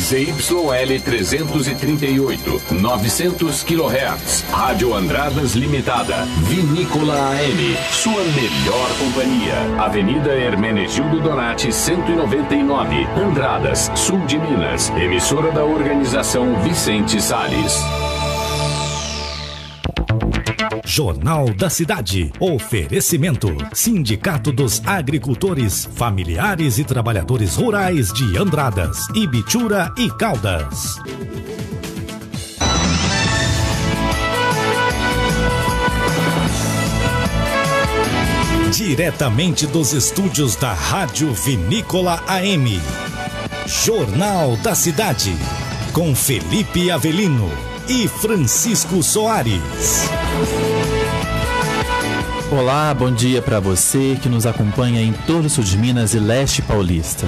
ZYL 338, 900 kHz. Rádio Andradas Limitada. Vinícola AM. Sua melhor companhia. Avenida Hermenegildo Donati, 199. Andradas, sul de Minas. Emissora da Organização Vicente Salles. Jornal da Cidade. Oferecimento: Sindicato dos Agricultores, Familiares e Trabalhadores Rurais de Andradas, Ibitura e Caldas. Diretamente dos estúdios da Rádio Vinícola AM. Jornal da Cidade. Com Felipe Avelino e Francisco Soares. Olá, bom dia para você que nos acompanha em todo o sul de Minas e leste paulista.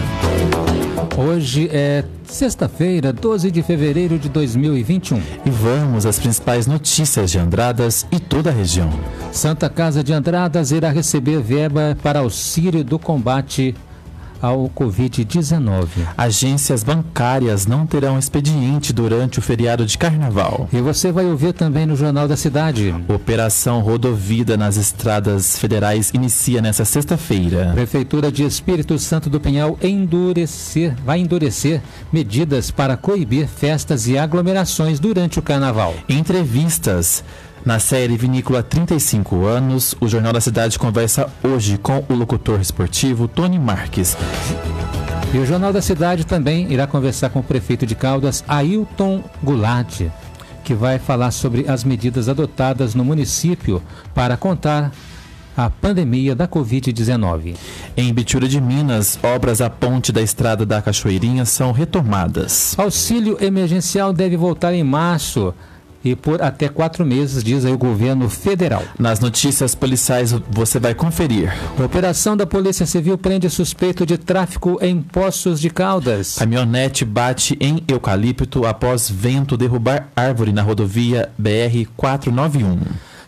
Hoje é sexta-feira, 12 de fevereiro de 2021. E vamos às principais notícias de Andradas e toda a região. Santa Casa de Andradas irá receber verba para auxílio do combate ao Covid-19. Agências bancárias não terão expediente durante o feriado de Carnaval. E você vai ouvir também no Jornal da Cidade. Operação Rodovida nas estradas federais inicia nesta sexta-feira. Prefeitura de Espírito Santo do Pinhal vai endurecer medidas para coibir festas e aglomerações durante o Carnaval. Entrevistas. Na série Vinícola 35 anos, o Jornal da Cidade conversa hoje com o locutor esportivo Tony Marques. E o Jornal da Cidade também irá conversar com o prefeito de Caldas, Ailton Goulart, que vai falar sobre as medidas adotadas no município para conter a pandemia da Covid-19. Em Ibitura de Minas, obras à ponte da estrada da Cachoeirinha são retomadas. Auxílio emergencial deve voltar em março e por até 4 meses, diz aí o governo federal. Nas notícias policiais você vai conferir. Operação da Polícia Civil prende suspeito de tráfico em Poços de Caldas. Caminhonete bate em eucalipto após vento derrubar árvore na rodovia BR-491.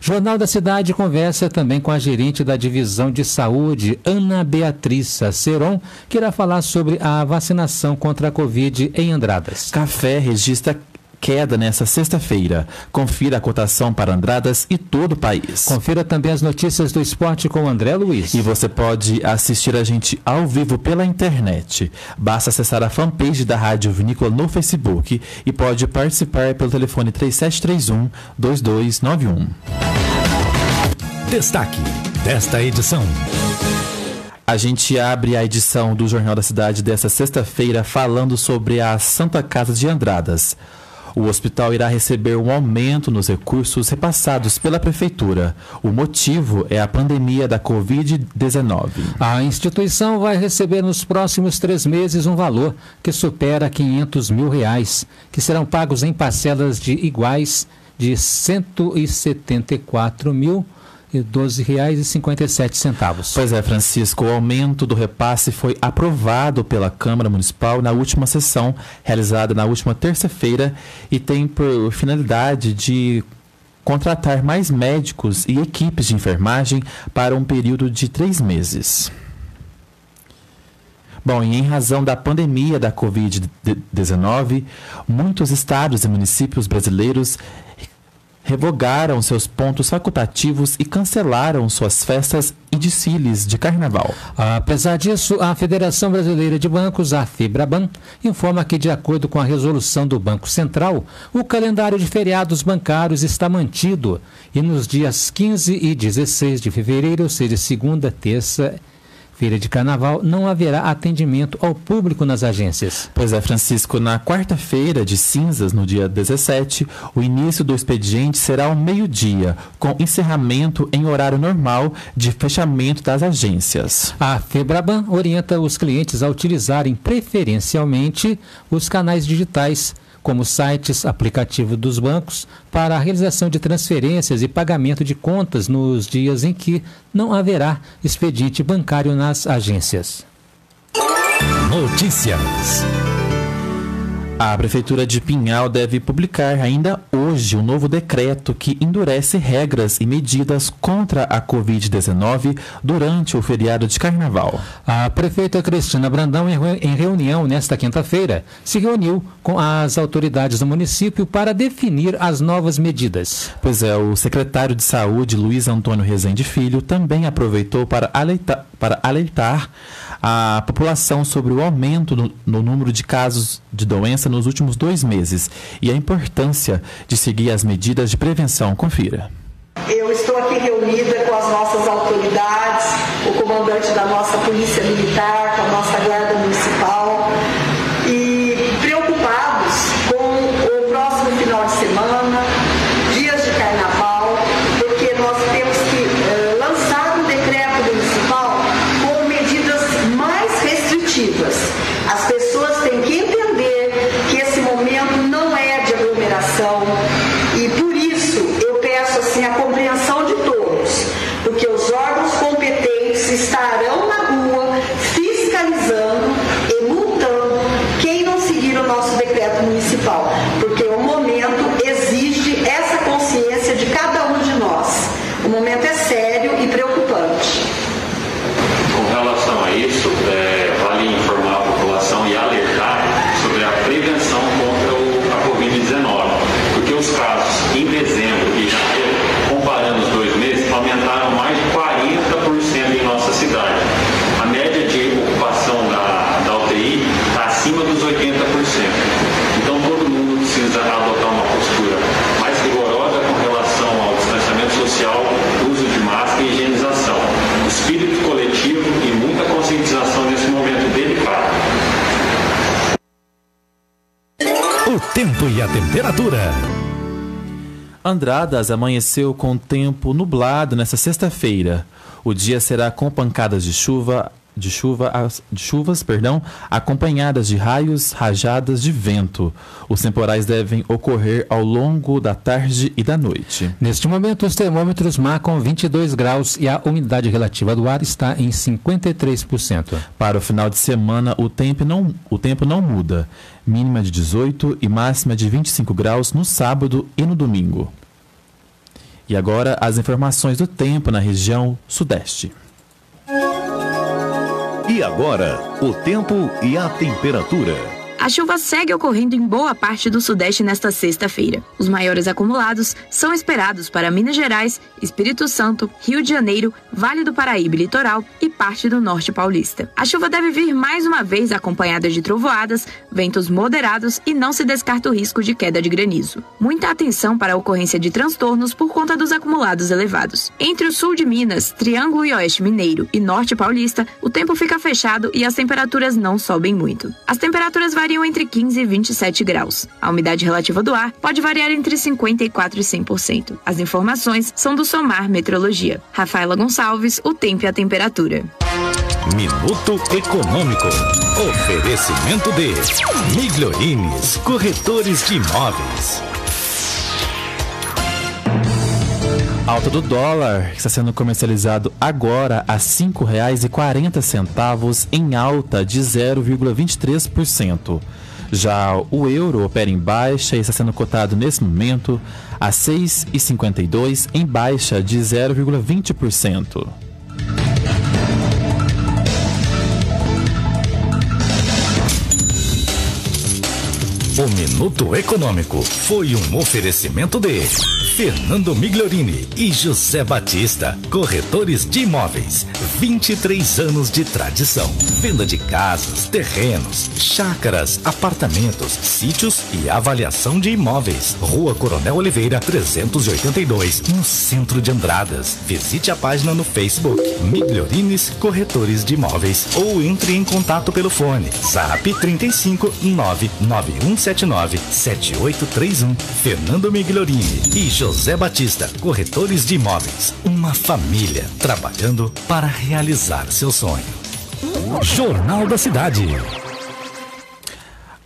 Jornal da Cidade conversa também com a gerente da Divisão de Saúde, Ana Beatriz Ceron, que irá falar sobre a vacinação contra a Covid em Andradas. Café registra queda nesta sexta-feira. Confira a cotação para Andradas e todo o país. Confira também as notícias do esporte com André Luiz. E você pode assistir a gente ao vivo pela internet. Basta acessar a fanpage da Rádio Vinícola no Facebook e pode participar pelo telefone 3731-2291. Destaque desta edição. A gente abre a edição do Jornal da Cidade desta sexta-feira falando sobre a Santa Casa de Andradas. O hospital irá receber um aumento nos recursos repassados pela Prefeitura. O motivo é a pandemia da Covid-19. A instituição vai receber nos próximos 3 meses um valor que supera R$500 mil, que serão pagos em parcelas iguais de R$174.012,57. Pois é, Francisco, o aumento do repasse foi aprovado pela Câmara Municipal na última sessão, realizada na última terça-feira, e tem por finalidade de contratar mais médicos e equipes de enfermagem para um período de 3 meses. Bom, e em razão da pandemia da Covid-19, muitos estados e municípios brasileiros revogaram seus pontos facultativos e cancelaram suas festas e desfiles de carnaval. Apesar disso, a Federação Brasileira de Bancos, a FEBRABAN, informa que, de acordo com a resolução do Banco Central, o calendário de feriados bancários está mantido e nos dias 15 e 16 de fevereiro, ou seja, segunda, terça, feira de carnaval, não haverá atendimento ao público nas agências. Pois é, Francisco, na quarta-feira de cinzas, no dia 17, o início do expediente será ao meio-dia, com encerramento em horário normal de fechamento das agências. A FEBRABAN orienta os clientes a utilizarem preferencialmente os canais digitais, como sites, aplicativo dos bancos, para a realização de transferências e pagamento de contas nos dias em que não haverá expediente bancário nas agências. Notícias. A Prefeitura de Pinhal deve publicar ainda hoje um novo decreto que endurece regras e medidas contra a Covid-19 durante o feriado de Carnaval. A prefeita Cristina Brandão, em reunião nesta quinta-feira, se reuniu com as autoridades do município para definir as novas medidas. Pois é, o secretário de Saúde, Luiz Antônio Rezende Filho, também aproveitou para alertar a população sobre o aumento no número de casos de doença nos últimos 2 meses e a importância de seguir as medidas de prevenção. Confira. Eu estou aqui reunida com as nossas autoridades, o comandante da nossa Polícia Militar, com a nossa Guarda Municipal, e preocupados com o próximo final de semana, dias de Carnaval, porque nós temos que lançar um decreto municipal com medidas mais restritivas. As pessoas têm que entender que esse momento não é de aglomeração e, por isso, eu peço assim, a compreensão de todos, porque os órgãos competentes estarão na rua fiscalizando e multando quem não seguir o nosso decreto municipal, porque o momento exige essa consciência de cada um de nós. O momento é sério e preocupante. Com relação a isso, vale informar a população e alertar sobre a prevenção contra a Covid-19, porque os casos em dezembro e janeiro, comparando os 2 meses, aumentaram mais de 40% em nossa cidade. A média de ocupação da UTI está acima dos 80%. Então todo mundo precisa adotar uma postura mais rigorosa com relação ao distanciamento social, uso de máscara e higienização. Espírito coletivo e muita conscientização nesse momento delicado. O tempo e a temperatura. Andradas amanheceu com tempo nublado nesta sexta-feira. O dia será com pancadas de chuvas, acompanhadas de raios, rajadas de vento. Os temporais devem ocorrer ao longo da tarde e da noite. Neste momento, os termômetros marcam 22 graus e a umidade relativa do ar está em 53%. Para o final de semana, o tempo não muda. Mínima de 18 e máxima de 25 graus no sábado e no domingo. E agora, as informações do tempo na região sudeste. E agora, o tempo e a temperatura. A chuva segue ocorrendo em boa parte do Sudeste nesta sexta-feira. Os maiores acumulados são esperados para Minas Gerais, Espírito Santo, Rio de Janeiro, Vale do Paraíba e Litoral e parte do Norte Paulista. A chuva deve vir mais uma vez acompanhada de trovoadas, ventos moderados e não se descarta o risco de queda de granizo. Muita atenção para a ocorrência de transtornos por conta dos acumulados elevados. Entre o sul de Minas, Triângulo e Oeste Mineiro e Norte Paulista, o tempo fica fechado e as temperaturas não sobem muito. As temperaturas variam entre 15 e 27 graus. A umidade relativa do ar pode variar entre 54% e 100%. As informações são do Somar Meteorologia. Rafaela Gonçalves, o tempo e a temperatura. Minuto Econômico. Oferecimento de Migliorines, corretores de imóveis. Alta do dólar, que está sendo comercializado agora a R$ 5,40, em alta de 0,23%. Já o euro opera em baixa e está sendo cotado nesse momento a R$ 6,52, em baixa de 0,20%. O Minuto Econômico foi um oferecimento de Fernando Migliorini e José Batista, corretores de imóveis, 23 anos de tradição, venda de casas, terrenos, chácaras, apartamentos, sítios e avaliação de imóveis. Rua Coronel Oliveira, 382, no centro de Andradas. Visite a página no Facebook, Migliorines Corretores de Imóveis, ou entre em contato pelo fone, Zap 35 99179 7831. Fernando Migliorini e José Batista, corretores de imóveis. Uma família trabalhando para realizar seu sonho. Jornal da Cidade.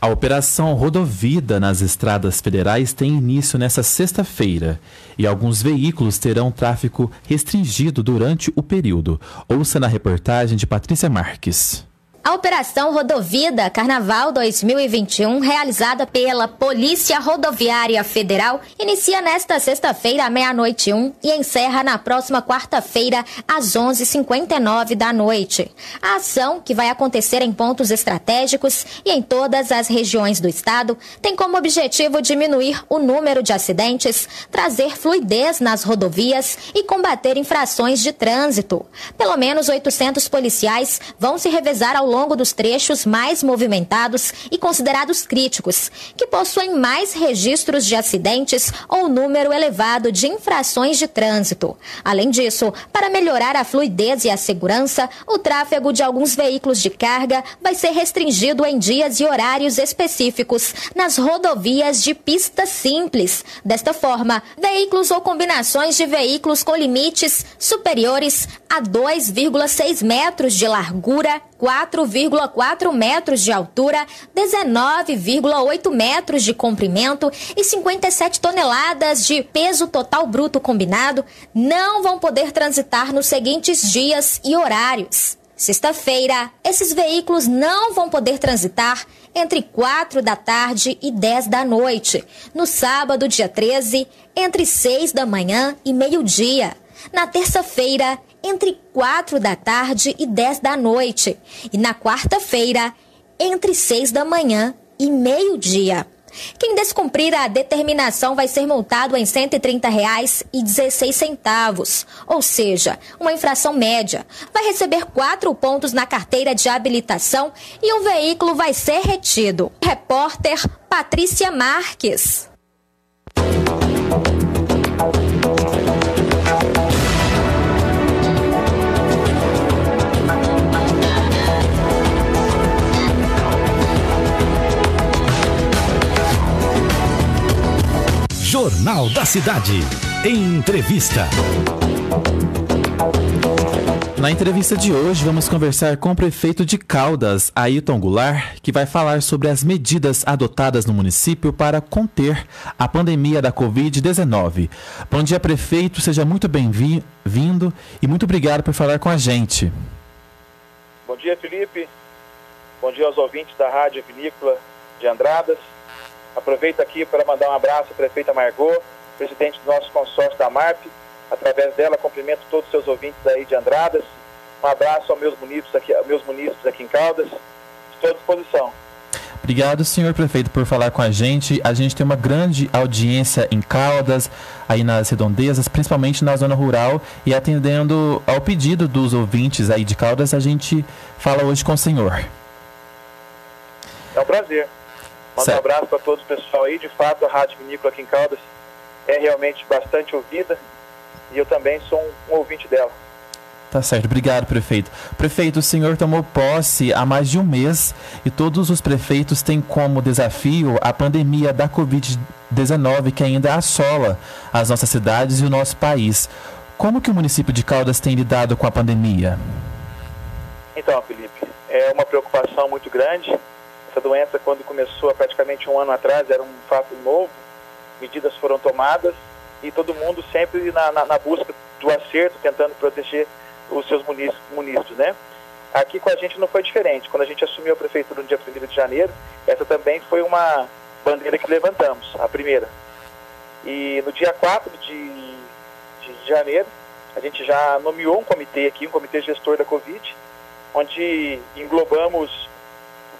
A operação Rodovida nas estradas federais tem início nesta sexta-feira e alguns veículos terão tráfego restringido durante o período. Ouça na reportagem de Patrícia Marques. A Operação Rodovida Carnaval 2021, realizada pela Polícia Rodoviária Federal, inicia nesta sexta-feira à 00h01 e encerra na próxima quarta-feira às 11h59 da noite. A ação, que vai acontecer em pontos estratégicos e em todas as regiões do estado, tem como objetivo diminuir o número de acidentes, trazer fluidez nas rodovias e combater infrações de trânsito. Pelo menos 800 policiais vão se revezar ao longo dos trechos mais movimentados e considerados críticos, que possuem mais registros de acidentes ou número elevado de infrações de trânsito. Além disso, para melhorar a fluidez e a segurança, o tráfego de alguns veículos de carga vai ser restringido em dias e horários específicos nas rodovias de pista simples. Desta forma, veículos ou combinações de veículos com limites superiores a 2,6 metros de largura, 4,4 metros de altura, 19,8 metros de comprimento e 57 toneladas de peso total bruto combinado não vão poder transitar nos seguintes dias e horários. Sexta-feira, esses veículos não vão poder transitar entre 4 da tarde e 10 da noite. No sábado, dia 13, entre 6 da manhã e meio-dia. Na terça-feira, entre 4 da tarde e 10 da noite. E na quarta-feira, entre 6 da manhã e meio-dia. Quem descumprir a determinação vai ser multado em R$ 130,16, ou seja, uma infração média. Vai receber 4 pontos na carteira de habilitação e o veículo vai ser retido. Repórter Patrícia Marques. Jornal da Cidade. Entrevista. Na entrevista de hoje, vamos conversar com o prefeito de Caldas, Ailton Goulart, que vai falar sobre as medidas adotadas no município para conter a pandemia da Covid-19. Bom dia, prefeito. Seja muito bem-vindo e muito obrigado por falar com a gente. Bom dia, Felipe. Bom dia aos ouvintes da Rádio Vinícola de Andradas. Aproveito aqui para mandar um abraço à prefeita Margot, presidente do nosso consórcio da MARP. Através dela, cumprimento todos os seus ouvintes aí de Andradas. Um abraço aos meus munícipes aqui em Caldas. Estou à disposição. Obrigado, senhor prefeito, por falar com a gente. A gente tem uma grande audiência em Caldas, aí nas redondezas, principalmente na zona rural, e atendendo ao pedido dos ouvintes aí de Caldas, a gente fala hoje com o senhor. É um prazer. Manda um abraço para todo o pessoal aí. De fato, a Rádio Vinícola aqui em Caldas é realmente bastante ouvida e eu também sou um ouvinte dela. Tá certo, obrigado, prefeito. Prefeito, o senhor tomou posse há mais de um mês e todos os prefeitos têm como desafio a pandemia da Covid-19 que ainda assola as nossas cidades e o nosso país. Como que o município de Caldas tem lidado com a pandemia? Então, Felipe, é uma preocupação muito grande. Essa doença, quando começou há praticamente um ano atrás, era um fato novo, medidas foram tomadas e todo mundo sempre na busca do acerto, tentando proteger os seus munícipes, né? Aqui com a gente não foi diferente. Quando a gente assumiu a prefeitura no dia 1º de janeiro, essa também foi uma bandeira que levantamos, a primeira. E no dia 4 de janeiro, a gente já nomeou um comitê aqui, um comitê gestor da Covid, onde englobamos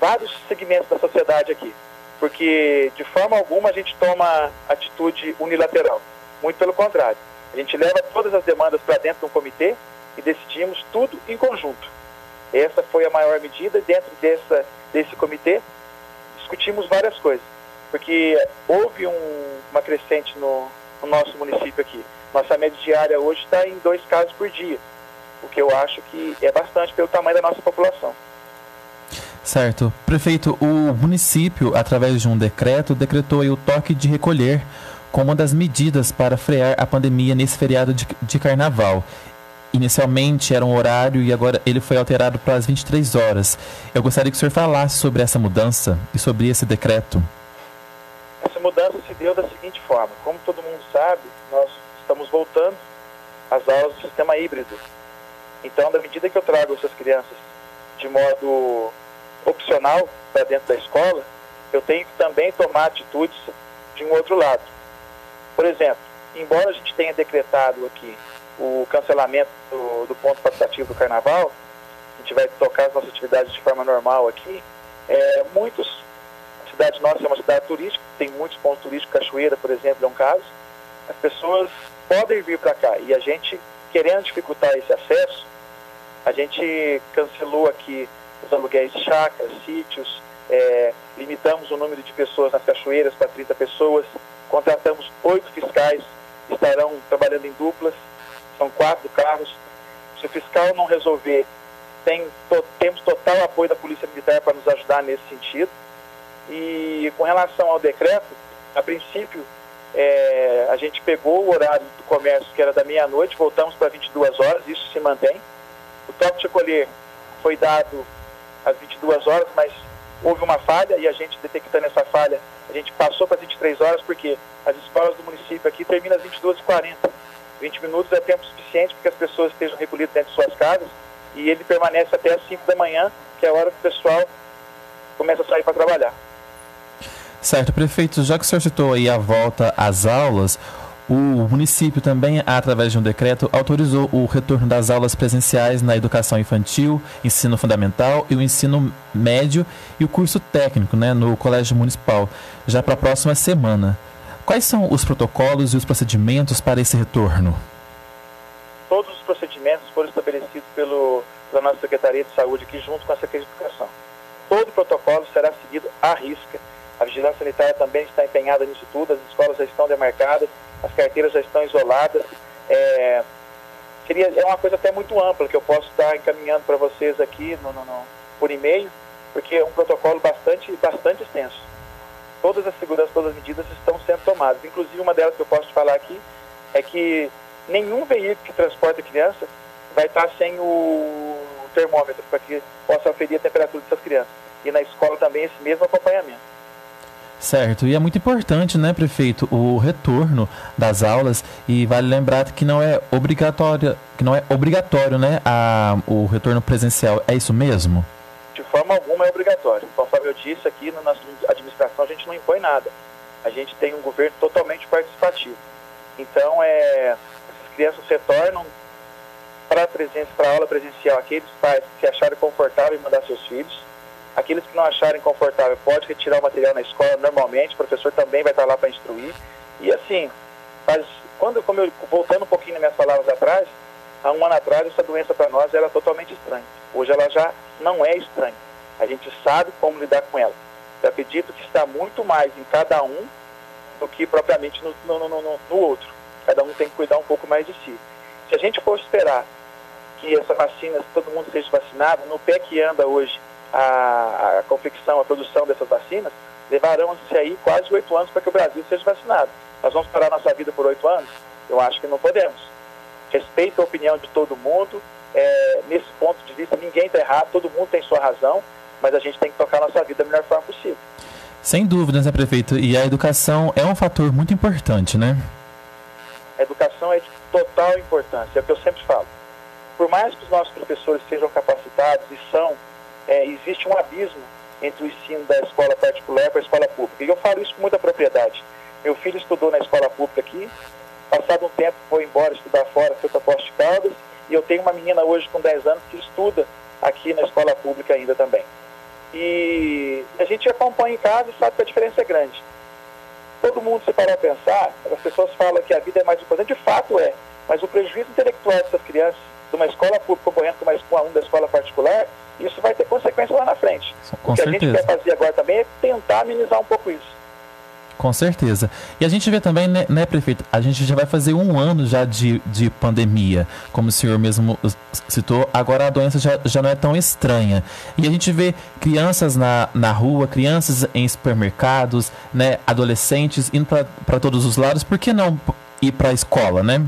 vários segmentos da sociedade aqui, porque de forma alguma a gente toma atitude unilateral, muito pelo contrário, a gente leva todas as demandas para dentro de um comitê e decidimos tudo em conjunto. Essa foi a maior medida. Dentro desse comitê discutimos várias coisas, porque houve uma crescente no nosso município aqui. Nossa média diária hoje está em 2 casos por dia, o que eu acho que é bastante pelo tamanho da nossa população. Certo. Prefeito, o município, através de um decreto, decretou aí o toque de recolher como uma das medidas para frear a pandemia nesse feriado de carnaval. Inicialmente era um horário e agora ele foi alterado para as 23 horas. Eu gostaria que o senhor falasse sobre essa mudança e sobre esse decreto. Essa mudança se deu da seguinte forma. Como todo mundo sabe, nós estamos voltando às aulas do sistema híbrido. Então, da medida que eu trago essas crianças de modo opcional para dentro da escola, eu tenho que também tomar atitudes de um outro lado. Por exemplo, embora a gente tenha decretado aqui o cancelamento do ponto facultativo do Carnaval, a gente vai tocar as nossas atividades de forma normal aqui, a cidade nossa é uma cidade turística, tem muitos pontos turísticos, Cachoeira, por exemplo, é um caso, as pessoas podem vir para cá e a gente, querendo dificultar esse acesso, a gente cancelou aqui os aluguéis de chácaras, sítios, limitamos o número de pessoas nas cachoeiras para 30 pessoas, contratamos 8 fiscais, estarão trabalhando em duplas, são 4 carros. Se o fiscal não resolver, temos total apoio da Polícia Militar para nos ajudar nesse sentido. E com relação ao decreto, a princípio, a gente pegou o horário do comércio, que era da meia-noite, voltamos para 22 horas, isso se mantém. O toque de recolher foi dado às 22 horas, mas houve uma falha e a gente, detectando essa falha, a gente passou para 23 horas, porque as escolas do município aqui terminam às 22h40. 20 minutos é tempo suficiente para que as pessoas estejam recolhidas dentro de suas casas e ele permanece até às 5 da manhã, que é a hora que o pessoal começa a sair para trabalhar. Certo, prefeito, já que o senhor citou aí a volta às aulas, o município também, através de um decreto, autorizou o retorno das aulas presenciais na educação infantil, ensino fundamental e o ensino médio e o curso técnico, né, no Colégio Municipal, já para a próxima semana. Quais são os protocolos e os procedimentos para esse retorno? Todos os procedimentos foram estabelecidos pela nossa Secretaria de Saúde aqui, junto com a Secretaria de Educação. Todo o protocolo será seguido à risca. A Vigilância Sanitária também está empenhada nisso tudo, as escolas já estão demarcadas, as carteiras já estão isoladas. É uma coisa até muito ampla que eu posso estar encaminhando para vocês aqui por e-mail, porque é um protocolo bastante extenso. Todas as seguranças, todas as medidas estão sendo tomadas. Inclusive, uma delas que eu posso te falar aqui é que nenhum veículo que transporta criança vai estar sem o termômetro para que possa aferir a temperatura dessas crianças. E na escola também esse mesmo acompanhamento. Certo, e é muito importante, né, prefeito, o retorno das aulas, e vale lembrar que não é obrigatório, né, o retorno presencial. É isso mesmo? De forma alguma é obrigatório. Conforme eu disse aqui, na nossa administração a gente não impõe nada. A gente tem um governo totalmente participativo. Então, essas crianças retornam para a aula presencial aqueles pais que se acharem confortável em mandar seus filhos. Aqueles que não acharem confortável pode retirar o material na escola normalmente, o professor também vai estar lá para instruir. E assim, voltando um pouquinho nas minhas palavras atrás, há um ano atrás essa doença para nós era totalmente estranha. Hoje ela já não é estranha. A gente sabe como lidar com ela. Eu acredito que está muito mais em cada um do que propriamente no outro. Cada um tem que cuidar um pouco mais de si. Se a gente for esperar que essa vacina, todo mundo seja vacinado, no pé que anda hoje a confecção, a produção dessas vacinas, levarão-se aí quase 8 anos para que o Brasil seja vacinado. Nós vamos parar nossa vida por 8 anos? Eu acho que não podemos. Respeito a opinião de todo mundo, nesse ponto de vista ninguém está errado, todo mundo tem sua razão, mas a gente tem que tocar a nossa vida da melhor forma possível. Sem dúvidas, né, prefeito? E a educação é um fator muito importante, né? A educação é de total importância, é o que eu sempre falo. Por mais que os nossos professores sejam capacitados e são, existe um abismo entre o ensino da escola particular para a escola pública. E eu falo isso com muita propriedade. Meu filho estudou na escola pública aqui, passado um tempo foi embora estudar fora, foi para Poços de Caldas, e eu tenho uma menina hoje com 10 anos que estuda aqui na escola pública ainda também. E a gente acompanha em casa e sabe que a diferença é grande. Todo mundo, se parar a pensar, as pessoas falam que a vida é mais importante, de fato é, mas o prejuízo intelectual dessas crianças, de uma escola pública concorrendo com um aluno da escola particular, isso vai ter consequência lá na frente. Com o que certeza. A gente quer fazer agora também é tentar amenizar um pouco isso. Com certeza. E a gente vê também, né, prefeito, a gente já vai fazer 1 ano já de pandemia, como o senhor mesmo citou, agora a doença já não é tão estranha. E a gente vê crianças na rua, crianças em supermercados, né, adolescentes indo para todos os lados, por que não ir para a escola, né?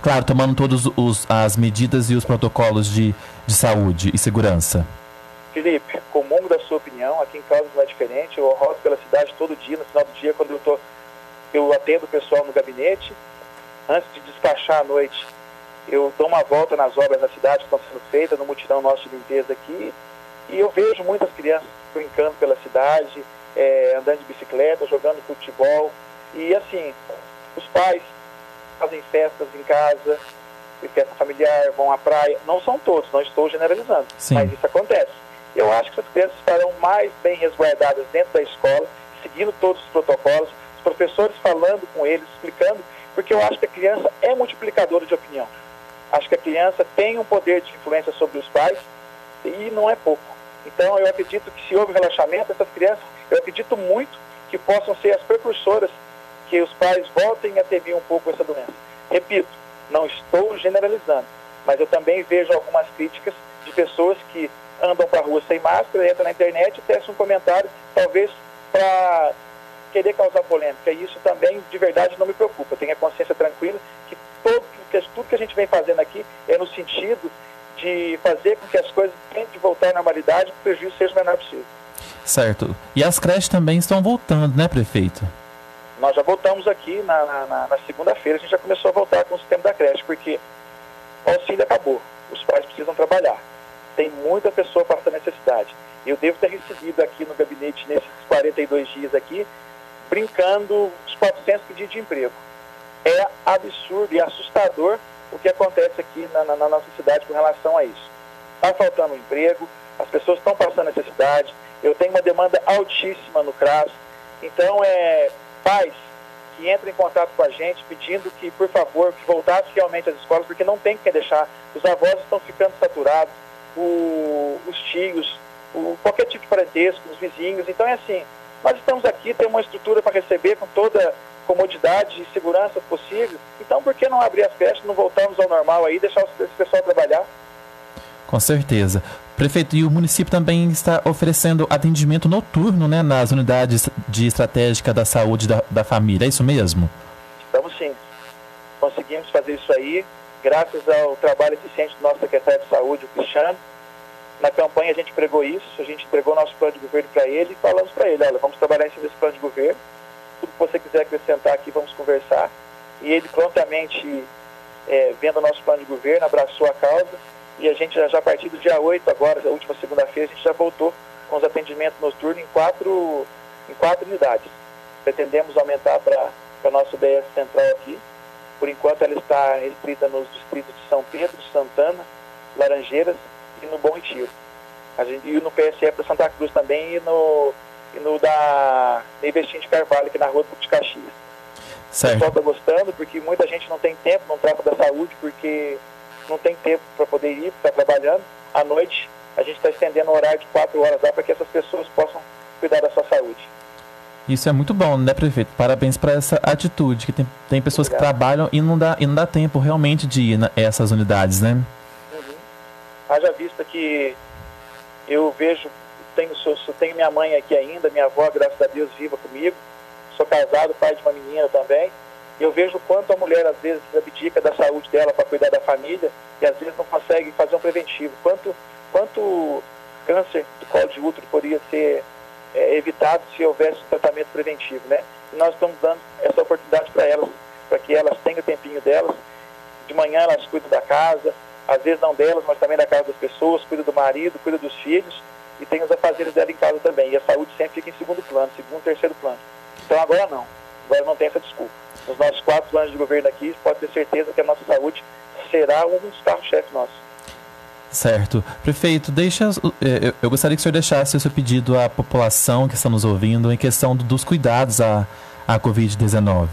Claro, tomando todas as medidas e os protocolos de saúde e segurança. Felipe, comungo da sua opinião, aqui em Caldas não é diferente, eu rodo pela cidade todo dia, no final do dia, quando eu atendo o pessoal no gabinete, antes de despachar à noite, eu dou uma volta nas obras da cidade que estão sendo feitas, no mutirão nosso de limpeza aqui, E eu vejo muitas crianças brincando pela cidade, andando de bicicleta, jogando futebol. E assim, os pais fazem festas em casa, festa familiar, vão à praia. Não são todos, não estou generalizando, Sim. mas isso acontece. Eu acho que essas crianças estarão mais bem resguardadas dentro da escola, seguindo todos os protocolos, os professores falando com eles, explicando, porque eu acho que a criança é multiplicadora de opinião. Acho que a criança tem um poder de influência sobre os pais e não é pouco. Então eu acredito que se houve relaxamento, essas crianças, eu acredito muito que possam ser as precursoras que os pais voltem a temer um pouco essa doença. Repito, não estou generalizando, mas eu também vejo algumas críticas de pessoas que andam para a rua sem máscara, entram na internet e tecem um comentário, talvez para querer causar polêmica. E isso também, de verdade, não me preocupa. Eu tenho a consciência tranquila que tudo que a gente vem fazendo aqui é no sentido de fazer com que as coisas tentem voltar à normalidade e que o prejuízo seja o menor possível. Certo. E as creches também estão voltando, né, prefeito? Nós já voltamos aqui na segunda-feira, a gente já começou a voltar com o sistema da creche, porque o auxílio acabou, os pais precisam trabalhar. Tem muita pessoa passando necessidade. Eu devo ter recebido aqui no gabinete, nesses 42 dias aqui, brincando os 400 pedidos de emprego. É absurdo e assustador o que acontece aqui na nossa cidade com relação a isso. Está faltando emprego, as pessoas estão passando necessidade, eu tenho uma demanda altíssima no CRAS. Então, pais que entram em contato com a gente pedindo que, por favor, que voltasse realmente às escolas, porque não tem quem deixar. Os avós estão ficando saturados, os tios, qualquer tipo de parentesco, os vizinhos. Então é assim, nós estamos aqui, temos uma estrutura para receber com toda comodidade e segurança possível. Então por que não abrir as creches, não voltarmos ao normal aí, deixar esse pessoal trabalhar? Com certeza. Prefeito, e o município também está oferecendo atendimento noturno, né, nas unidades de estratégica da saúde da família, é isso mesmo? Estamos sim. Conseguimos fazer isso aí, graças ao trabalho eficiente do nosso secretário de saúde, o Cristiano. Na campanha a gente pregou isso, a gente entregou nosso plano de governo para ele e falamos para ele, olha, vamos trabalhar em cima desse plano de governo, tudo que você quiser acrescentar aqui, vamos conversar. E ele prontamente, vendo o nosso plano de governo, abraçou a causa. E a gente já a partir do dia 8, agora, a última segunda-feira, a gente já voltou com os atendimentos noturnos em quatro unidades. Pretendemos aumentar para a nossa UBS central aqui. Por enquanto ela está restrita nos distritos de São Pedro, Santana, Laranjeiras e no Bom Retiro. E no PSE para Santa Cruz também e no da Investim de Carvalho, aqui na rua do de Caxias. Certo. O pessoal está gostando porque muita gente não tem tempo, não trata da saúde porque não tem tempo para poder ir, está trabalhando. À noite, a gente está estendendo o horário de 4 horas lá para que essas pessoas possam cuidar da sua saúde. Isso é muito bom, né, prefeito? Parabéns para essa atitude, que tem pessoas que trabalham e não dá tempo realmente de ir essas unidades, né? Uhum. Haja vista que eu vejo, tenho minha mãe aqui ainda, minha avó, graças a Deus, viva comigo. Sou casado, pai de uma menina também. E eu vejo quanto a mulher, às vezes, abdica da saúde dela para cuidar da família e, às vezes, não consegue fazer um preventivo. Quanto câncer do colo de útero poderia ser evitado se houvesse um tratamento preventivo, né? E nós estamos dando essa oportunidade para elas, para que elas tenham o tempinho delas. De manhã elas cuidam da casa, às vezes não delas, mas também da casa das pessoas, cuidam do marido, cuidam dos filhos e tem os afazeres dela em casa também. E a saúde sempre fica em segundo plano, terceiro plano. Então agora não tem essa desculpa. Nos nossos 4 anos de governo aqui, pode ter certeza que a nossa saúde será um dos carros-chefes nossos. Certo. Prefeito, eu gostaria que o senhor deixasse o seu pedido à população que está nos ouvindo em questão dos cuidados à Covid-19.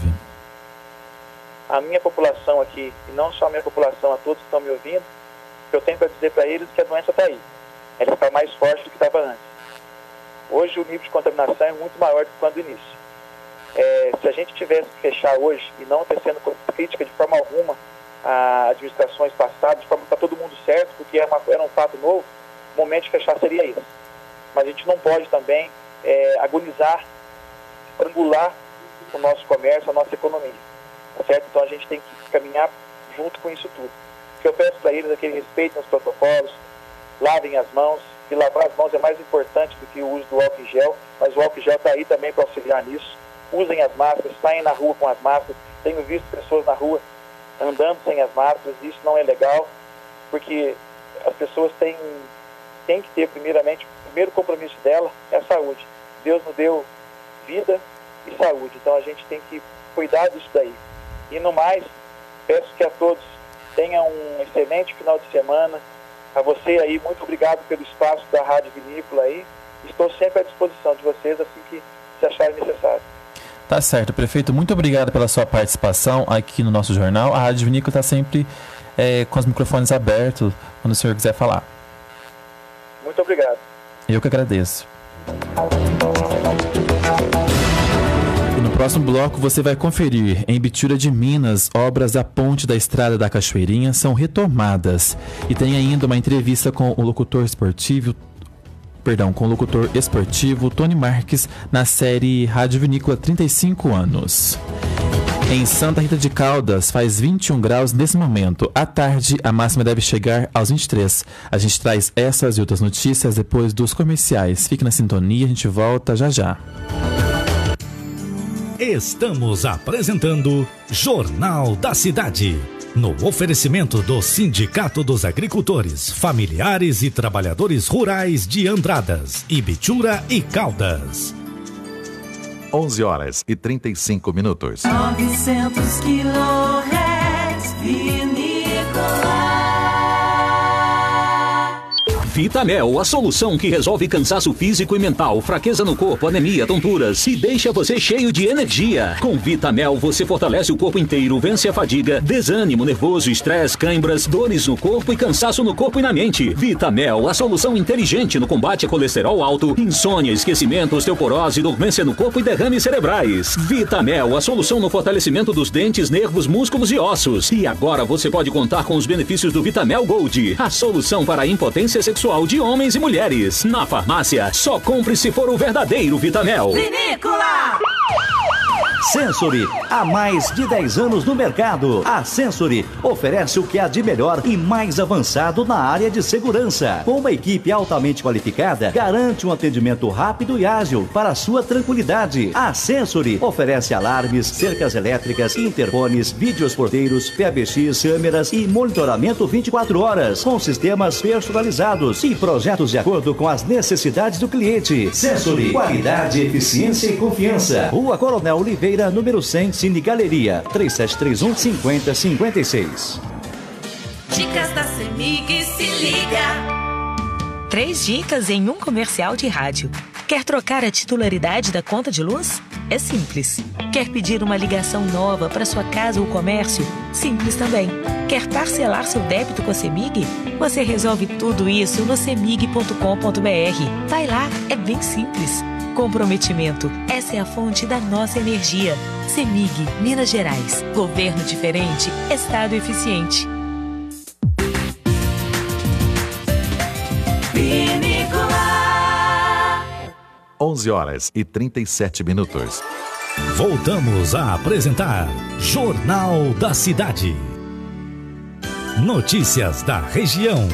A minha população aqui, e não só a minha população, a todos que estão me ouvindo, o que eu tenho para dizer para eles é que a doença está aí. Ela está mais forte do que estava antes. Hoje o nível de contaminação é muito maior do que quando no início. Se a gente tivesse que fechar hoje e não tecendo crítica de forma alguma a administrações passadas, de forma que está todo mundo certo, porque era um fato novo, o momento de fechar seria esse. Mas a gente não pode também agonizar, estrangular o nosso comércio, a nossa economia. Tá certo? Então a gente tem que caminhar junto com isso tudo. O que eu peço para eles é que eles respeitem os protocolos, lavem as mãos, e lavar as mãos é mais importante do que o uso do álcool em gel, mas o álcool em gel está aí também para auxiliar nisso. Usem as máscaras, saem na rua com as máscaras. Tenho visto pessoas na rua andando sem as máscaras, isso não é legal, porque as pessoas têm tem que ter, primeiramente, o primeiro compromisso dela é a saúde. Deus nos deu vida e saúde, então a gente tem que cuidar disso daí. E no mais, peço que a todos tenham um excelente final de semana. A você aí, muito obrigado pelo espaço da Rádio Vinícola aí. Estou sempre à disposição de vocês assim que se acharem necessário. Tá certo, prefeito. Muito obrigado pela sua participação aqui no nosso jornal. A Rádio Vinícola está sempre com os microfones abertos quando o senhor quiser falar. Muito obrigado. Eu que agradeço. E no próximo bloco você vai conferir: em Bitura de Minas, obras da ponte da Estrada da Cachoeirinha são retomadas. E tem ainda uma entrevista com o locutor esportivo Tony Marques na série Rádio Vinícola 35 anos. Em Santa Rita de Caldas, faz 21 graus nesse momento. À tarde, a máxima deve chegar aos 23. A gente traz essas e outras notícias depois dos comerciais. Fique na sintonia, a gente volta já já. Estamos apresentando Jornal da Cidade. No oferecimento do Sindicato dos Agricultores, Familiares e Trabalhadores Rurais de Andradas, Ibitura e Caldas. 11h35. 900 kHz, Vinícola. Vitamel, a solução que resolve cansaço físico e mental, fraqueza no corpo, anemia, tonturas e deixa você cheio de energia. Com Vitamel você fortalece o corpo inteiro, vence a fadiga, desânimo, nervoso, estresse, cãibras, dores no corpo e cansaço no corpo e na mente. Vitamel, a solução inteligente no combate a colesterol alto, insônia, esquecimento, osteoporose, dormência no corpo e derrames cerebrais. Vitamel, a solução no fortalecimento dos dentes, nervos, músculos e ossos. E agora você pode contar com os benefícios do Vitamel Gold, a solução para a impotência sexual de homens e mulheres. Na farmácia, só compre se for o verdadeiro Vitamel. Vinícola! Sensory, há mais de 10 anos no mercado. A Sensory oferece o que há de melhor e mais avançado na área de segurança. Com uma equipe altamente qualificada, garante um atendimento rápido e ágil para a sua tranquilidade. A Sensory oferece alarmes, cercas elétricas, interfones, vídeos porteiros, PBX, câmeras e monitoramento 24 horas, com sistemas personalizados e projetos de acordo com as necessidades do cliente. Sensory, qualidade, eficiência e confiança. Rua Coronel Oliveira, número 100, Cine Galeria, 3731-5056. Dicas da CEMIG, se liga! 3 dicas em um comercial de rádio. Quer trocar a titularidade da conta de luz? É simples. Quer pedir uma ligação nova para sua casa ou comércio? Simples também. Quer parcelar seu débito com a CEMIG? Você resolve tudo isso no cemig.com.br. Vai lá, é bem simples. Comprometimento, essa é a fonte da nossa energia. CEMIG, Minas Gerais. Governo diferente, Estado eficiente. Vinícola. 11h37. Voltamos a apresentar Jornal da Cidade. Notícias da região.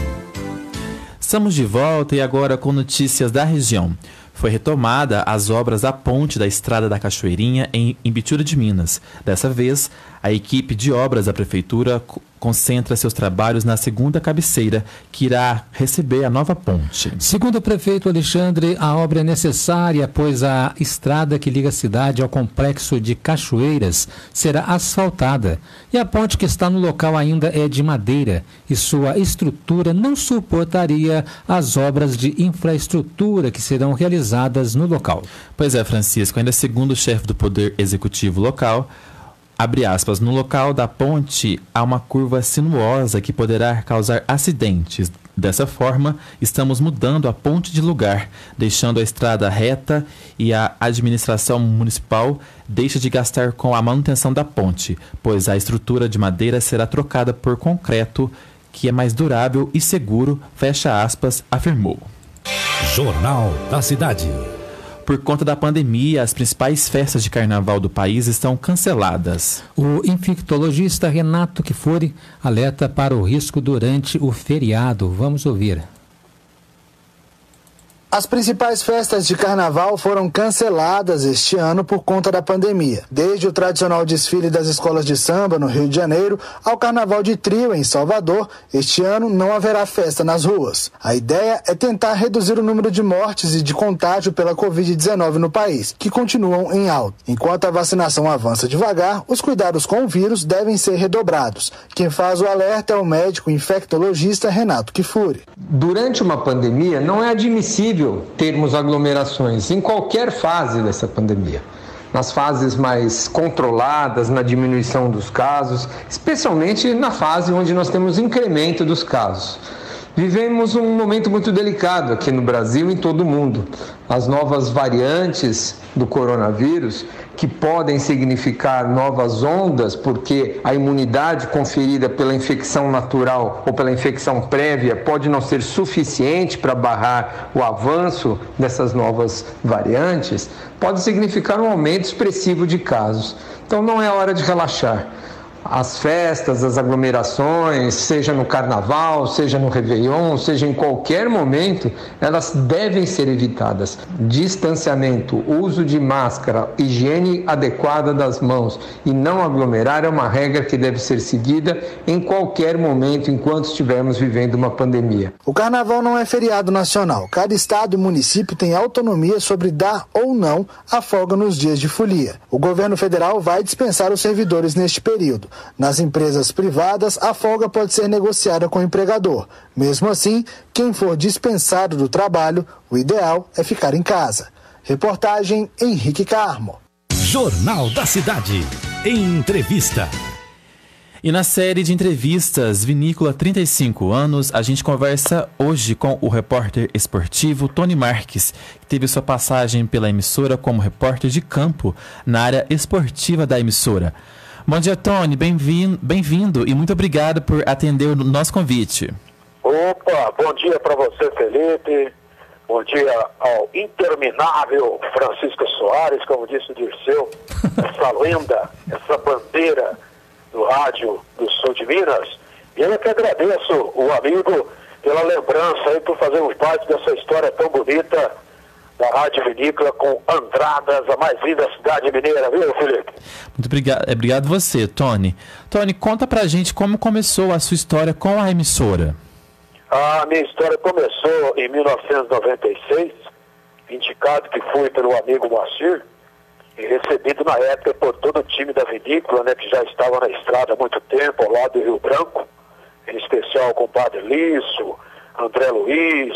Estamos de volta e agora com notícias da região. Foi retomada as obras da ponte da Estrada da Cachoeirinha em Ibitura de Minas. Dessa vez, a equipe de obras da Prefeitura concentra seus trabalhos na segunda cabeceira, que irá receber a nova ponte. Segundo o prefeito Alexandre, a obra é necessária, pois a estrada que liga a cidade ao complexo de Cachoeiras será asfaltada. E a ponte que está no local ainda é de madeira e sua estrutura não suportaria as obras de infraestrutura que serão realizadas no local. Pois é, Francisco, ainda segundo o chefe do Poder Executivo local, abre aspas, no local da ponte há uma curva sinuosa que poderá causar acidentes. Dessa forma, estamos mudando a ponte de lugar, deixando a estrada reta e a administração municipal deixa de gastar com a manutenção da ponte, pois a estrutura de madeira será trocada por concreto, que é mais durável e seguro, fecha aspas, afirmou. Jornal da Cidade. Por conta da pandemia, as principais festas de carnaval do país estão canceladas. O infectologista Renato Kifuri alerta para o risco durante o feriado. Vamos ouvir. As principais festas de carnaval foram canceladas este ano por conta da pandemia. Desde o tradicional desfile das escolas de samba no Rio de Janeiro ao carnaval de trio em Salvador, este ano não haverá festa nas ruas. A ideia é tentar reduzir o número de mortes e de contágio pela Covid-19 no país, que continuam em alta. Enquanto a vacinação avança devagar, os cuidados com o vírus devem ser redobrados. Quem faz o alerta é o médico infectologista Renato Kifuri. Durante uma pandemia, não é admissível termos aglomerações em qualquer fase dessa pandemia. Nas fases mais controladas, na diminuição dos casos, especialmente na fase onde nós temos incremento dos casos. Vivemos um momento muito delicado aqui no Brasil e em todo o mundo. As novas variantes do coronavírus, que podem significar novas ondas, porque a imunidade conferida pela infecção natural ou pela infecção prévia pode não ser suficiente para barrar o avanço dessas novas variantes, pode significar um aumento expressivo de casos. Então não é hora de relaxar. As festas, as aglomerações, seja no carnaval, seja no Réveillon, seja em qualquer momento, elas devem ser evitadas. Distanciamento, uso de máscara, higiene adequada das mãos e não aglomerar é uma regra que deve ser seguida em qualquer momento enquanto estivermos vivendo uma pandemia. O carnaval não é feriado nacional. Cada estado e município tem autonomia sobre dar ou não a folga nos dias de folia. O governo federal vai dispensar os servidores neste período. Nas empresas privadas, a folga pode ser negociada com o empregador. Mesmo assim, quem for dispensado do trabalho, o ideal é ficar em casa. Reportagem Henrique Carmo. Jornal da Cidade. Entrevista. E na série de entrevistas Vinícola 35 anos, a gente conversa hoje com o repórter esportivo Tony Marques, que teve sua passagem pela emissora como repórter de campo na área esportiva da emissora. Bom dia, Tony, bem-vindo e muito obrigado por atender o nosso convite. Opa, bom dia para você, Felipe. Bom dia ao interminável Francisco Soares, como disse o Dirceu, essa lenda, essa bandeira do rádio do sul de Minas. E eu que agradeço o amigo pela lembrança e por fazermos parte dessa história tão bonita da Rádio Vinícola com Andradas, a mais linda cidade mineira, viu, Felipe? Muito obrigado, obrigado você, Tony. Tony, conta pra gente como começou a sua história com a emissora. A minha história começou em 1996, indicado que fui pelo amigo Moacir, e recebido na época por todo o time da Vinícola, né, que já estava na estrada há muito tempo, ao lado do Rio Branco, em especial com o Padre Lício, André Luiz.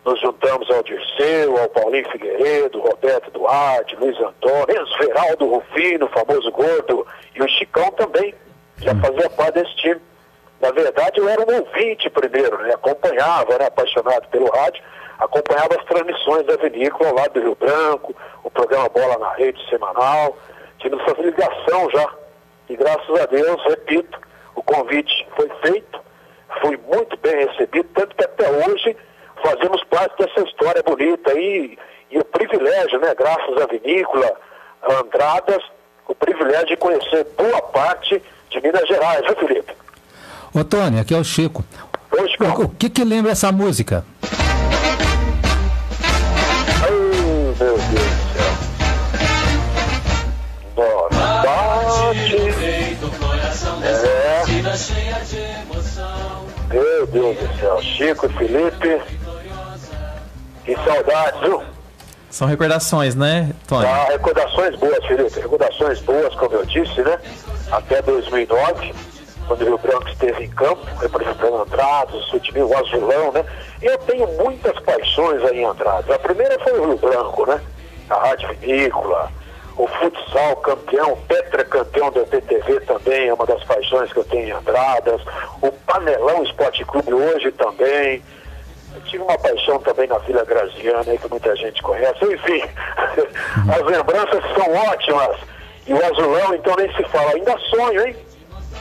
Nos juntamos ao Dirceu, ao Paulinho Figueiredo, Roberto Duarte, Luiz Antônio, Esveraldo Rufino, famoso gordo, e o Chicão também, já fazia parte desse time. Na verdade, eu era um ouvinte primeiro, né? Acompanhava, era apaixonado pelo rádio, acompanhava as transmissões da Vinícola lá do Rio Branco, o programa Bola na Rede semanal, tive essa ligação já. E graças a Deus, repito, o convite foi feito, fui muito bem recebido, tanto que até hoje fazemos parte dessa história bonita e o privilégio, né, graças à Vinícola, a Andradas, o privilégio de conhecer boa parte de Minas Gerais, viu, Felipe? Ô, Tony, aqui é o Chico. Oi, Chico. O que lembra essa música? Ai, meu Deus do céu. Nossa, meu Deus do céu. Chico e Felipe. Que saudades, viu? São recordações, né, Tony? Ah, recordações boas, Felipe. Recordações boas, como eu disse, né? Até 2009, quando o Rio Branco esteve em campo, representando Andradas, o Sul-de-Minas, o Azulão, né? E eu tenho muitas paixões aí em Andradas. A primeira foi o Rio Branco, né? A Rádio Vinícola, o futsal campeão, tetracampeão da PTV também é uma das paixões que eu tenho em Andradas. O Panelão Esporte Clube hoje também. Eu tive uma paixão também na Vila Graziana, aí que muita gente conhece. Enfim, as lembranças são ótimas. E o Azulão, então, nem se fala. Ainda sonho, hein?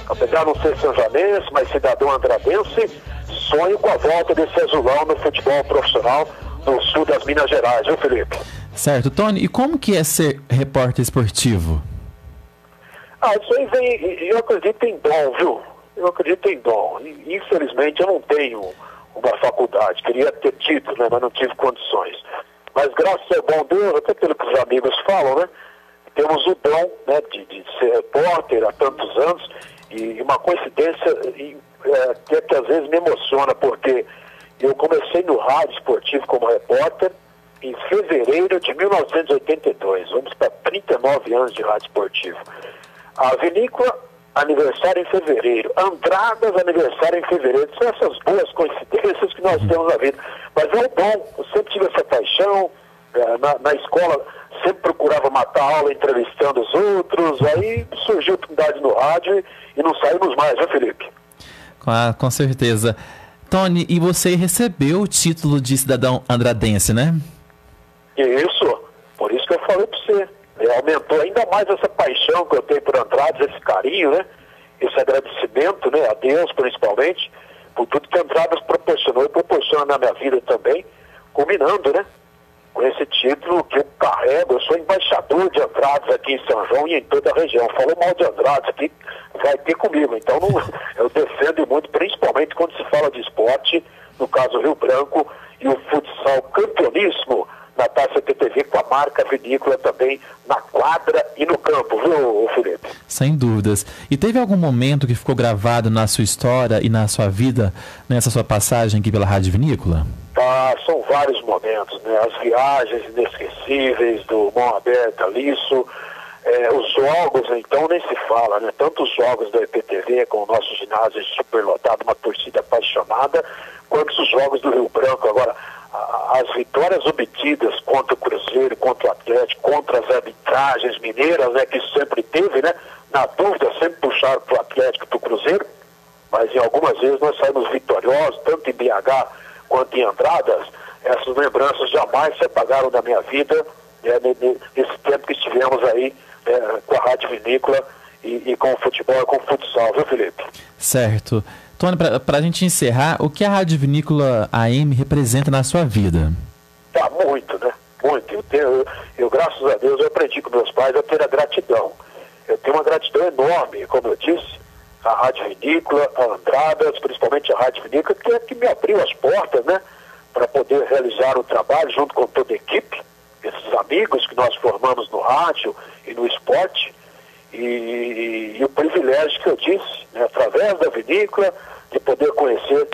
Apesar de não ser sanjanense, mas cidadão andradense, sonho com a volta desse Azulão no futebol profissional no sul das Minas Gerais, viu, Felipe? Certo. Tony, e como que é ser repórter esportivo? Ah, isso aí vem, eu acredito em dom, viu? Eu acredito em dom. Infelizmente eu não tenho uma faculdade. Queria ter título, né, mas não tive condições. Mas graças ao bom Deus, até pelo que os amigos falam, né, temos o dom, né, de ser repórter há tantos anos, e uma coincidência que às vezes me emociona, porque eu comecei no rádio esportivo como repórter em fevereiro de 1982. Vamos para 39 anos de rádio esportivo. A vinícola, aniversário em fevereiro. Andradas, aniversário em fevereiro. São essas boas coincidências que nós temos na vida. Mas é o bom. Eu sempre tive essa paixão. Na escola, sempre procurava matar a aula entrevistando os outros. Aí surgiu a oportunidade no rádio e não saímos mais, né, Felipe? Com certeza. Tony, e você recebeu o título de cidadão andradense, né? Isso. Por isso que eu falei para você. Aumentou ainda mais essa paixão que eu tenho por Andradas, esse carinho, né? Esse agradecimento, né? A Deus, principalmente, por tudo que Andradas proporcionou e proporciona na minha vida também, culminando, né? Com esse título que eu carrego. Eu sou embaixador de Andradas aqui em São João e em toda a região. Falou mal de Andradas aqui, vai ter comigo. Então, eu defendo muito, principalmente quando se fala de esporte, no caso Rio Branco, e o futsal campeoníssimo na Taça PTV, com a marca vinícola também na quadra e no campo, viu, Felipe? Sem dúvidas. E teve algum momento que ficou gravado na sua história e na sua vida, nessa sua passagem aqui pela Rádio Vinícola? São vários momentos, né? As viagens inesquecíveis do Mão Aberta, Liço, os jogos, então, nem se fala, né? Tanto os jogos da EPTV, com o nosso ginásio superlotado, uma torcida apaixonada, quanto os jogos do Rio Branco. Agora, as vitórias obtidas contra o Cruzeiro, contra o Atlético, contra as arbitragens mineiras, né, que sempre teve, né, na dúvida sempre puxaram para o Atlético e para o Cruzeiro, mas em algumas vezes nós saímos vitoriosos, tanto em BH quanto em Andradas. Essas lembranças jamais se apagaram da minha vida, nesse tempo que estivemos aí com a Rádio Vinícola e com o futebol e com o futsal, viu, Felipe? Certo. Tony, para a gente encerrar, o que a Rádio Vinícola AM representa na sua vida? Muito, né? Muito. Eu, graças a Deus, eu aprendi com meus pais a ter a gratidão. Eu tenho uma gratidão enorme, como eu disse, à Rádio Vinícola, a Andradas, principalmente a Rádio Vinícola, que é que me abriu as portas, né? Para poder realizar o trabalho junto com toda a equipe, esses amigos que nós formamos no rádio e no esporte. E o privilégio que eu disse, né, através da vinícola, de poder conhecer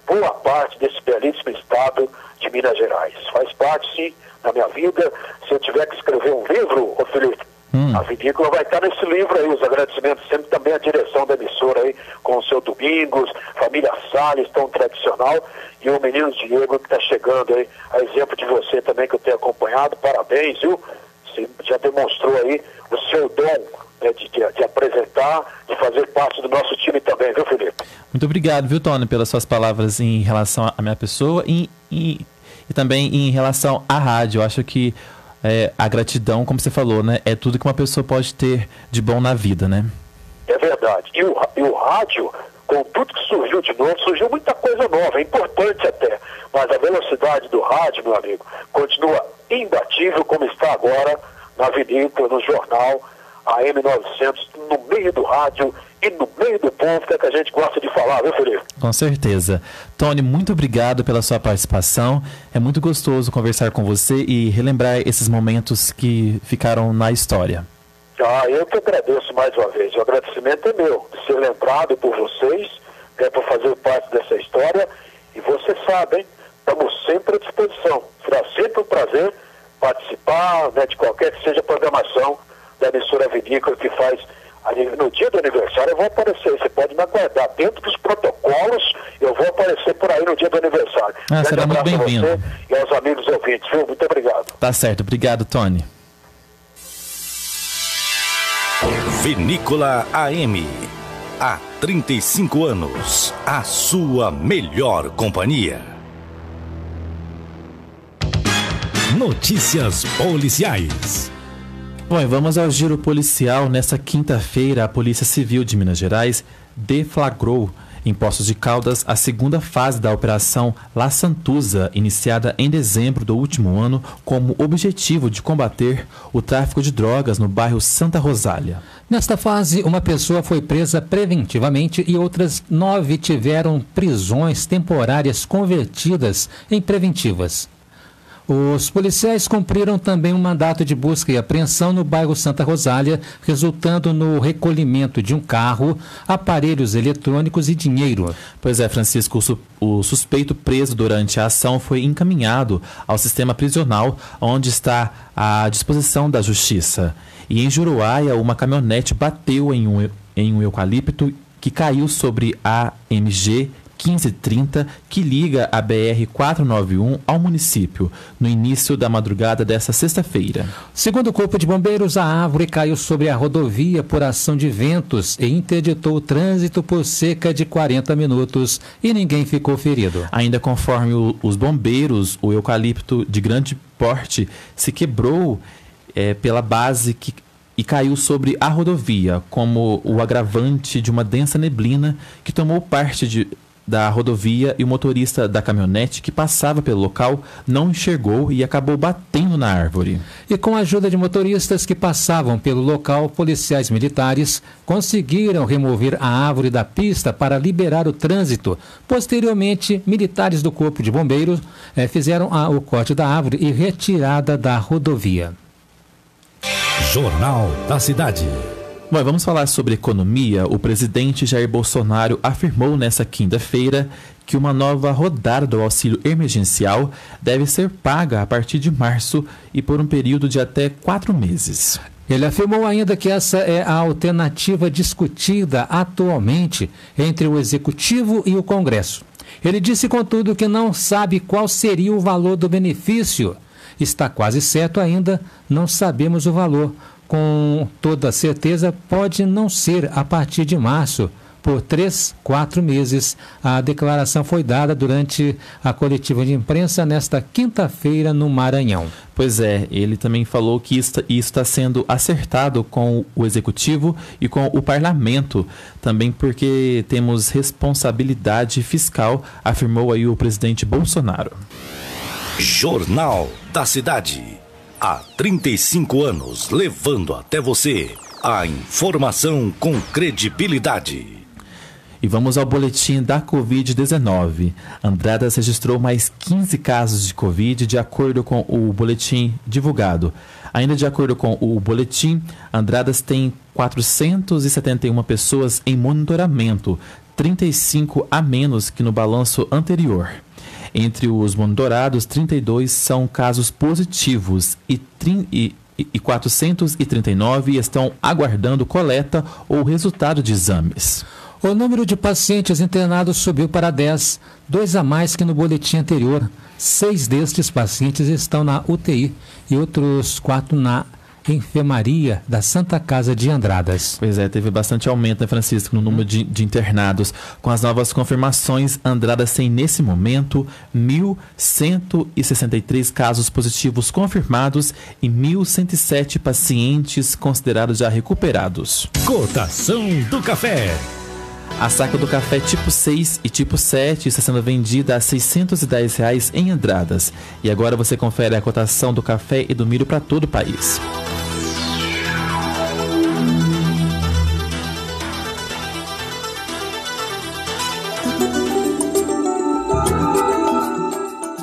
boa parte desse belíssimo estado de Minas Gerais. Faz parte, sim, da minha vida. Se eu tiver que escrever um livro, ô Felipe, a vinícola vai estar nesse livro aí. Os agradecimentos sempre também à direção da emissora aí, com o seu Domingos, família Salles, tão tradicional, e o menino Diego que está chegando aí, a exemplo de você também, que eu tenho acompanhado. Parabéns, viu? Você já demonstrou aí o seu dom, né, de apresentar, de fazer parte do nosso time também, viu, Felipe? Muito obrigado, viu, Tony, pelas suas palavras em relação à minha pessoa e também em relação à rádio. Eu acho que a gratidão, como você falou, né, é tudo que uma pessoa pode ter de bom na vida, né? É verdade. E o rádio, com tudo que surgiu de novo, surgiu muita coisa nova, é importante até. Mas a velocidade do rádio, meu amigo, continua imbatível como está agora na vinícola, no jornal, a M900, no meio do rádio e no meio do povo, que é que a gente gosta de falar, viu, Felipe? Com certeza. Tony, muito obrigado pela sua participação. É muito gostoso conversar com você e relembrar esses momentos que ficaram na história. Eu que agradeço mais uma vez. O agradecimento é meu, de ser lembrado por vocês, por fazer parte dessa história. E você sabe, hein? Estamos sempre à disposição. Será sempre um prazer participar, né, de qualquer que seja a programação da emissora vinícola que faz no dia do aniversário. Eu vou aparecer, você pode me aguardar dentro dos protocolos, eu vou aparecer por aí no dia do aniversário. Será muito bem-vindo. A você e aos amigos ouvintes, viu? Muito obrigado. Tá certo, obrigado, Tony. Vinícola AM, há 35 anos, a sua melhor companhia. Notícias policiais. Bom, e vamos ao giro policial. Nesta quinta-feira, a Polícia Civil de Minas Gerais deflagrou Em Poços de Caldas, a segunda fase da Operação La Santuza, iniciada em dezembro do último ano, como objetivo de combater o tráfico de drogas no bairro Santa Rosália. Nesta fase, uma pessoa foi presa preventivamente e outras 9 tiveram prisões temporárias convertidas em preventivas. Os policiais cumpriram também um mandato de busca e apreensão no bairro Santa Rosália, resultando no recolhimento de um carro, aparelhos eletrônicos e dinheiro. Pois é, Francisco, o suspeito preso durante a ação foi encaminhado ao sistema prisional, onde está à disposição da justiça. E em Juruáia, uma caminhonete bateu em um eucalipto que caiu sobre a MG 1530, que liga a BR-491 ao município, no início da madrugada desta sexta-feira. Segundo o Corpo de Bombeiros, a árvore caiu sobre a rodovia por ação de ventos e interditou o trânsito por cerca de 40 minutos e ninguém ficou ferido. Ainda conforme os bombeiros, o eucalipto de grande porte se quebrou pela base e caiu sobre a rodovia, como o agravante de uma densa neblina que tomou parte da rodovia, e o motorista da caminhonete que passava pelo local não enxergou e acabou batendo na árvore. E com a ajuda de motoristas que passavam pelo local, policiais militares conseguiram remover a árvore da pista para liberar o trânsito. Posteriormente, militares do Corpo de Bombeiros fizeram o corte da árvore e retirada da rodovia. Jornal da Cidade. Bom, vamos falar sobre economia. O presidente Jair Bolsonaro afirmou nesta quinta-feira que uma nova rodada do auxílio emergencial deve ser paga a partir de março e por um período de até 4 meses. Ele afirmou ainda que essa é a alternativa discutida atualmente entre o Executivo e o Congresso. Ele disse, contudo, que não sabe qual seria o valor do benefício. Está quase certo ainda, não sabemos o valor. Com toda certeza, pode não ser a partir de março, por 3, 4 meses. A declaração foi dada durante a coletiva de imprensa nesta quinta-feira no Maranhão. Pois é, ele também falou que isso está sendo acertado com o Executivo e com o Parlamento, também porque temos responsabilidade fiscal, afirmou aí o presidente Bolsonaro. Jornal da Cidade. Há 35 anos, levando até você a informação com credibilidade. E vamos ao boletim da Covid-19. Andradas registrou mais 15 casos de Covid, de acordo com o boletim divulgado. Ainda de acordo com o boletim, Andradas tem 471 pessoas em monitoramento, 35 a menos que no balanço anterior. Entre os monitorados, 32 são casos positivos e 439 estão aguardando coleta ou resultado de exames. O número de pacientes internados subiu para 10, 2 a mais que no boletim anterior. 6 destes pacientes estão na UTI e outros 4 na enfermaria da Santa Casa de Andradas. Pois é, teve bastante aumento, né, Francisco, no número de internados. Com as novas confirmações, Andradas tem nesse momento 1.163 casos positivos confirmados e 1.107 pacientes considerados já recuperados. Cotação do café. A saca do café tipo 6 e tipo 7 está sendo vendida a R$ 610 em Andradas. E agora você confere a cotação do café e do milho para todo o país.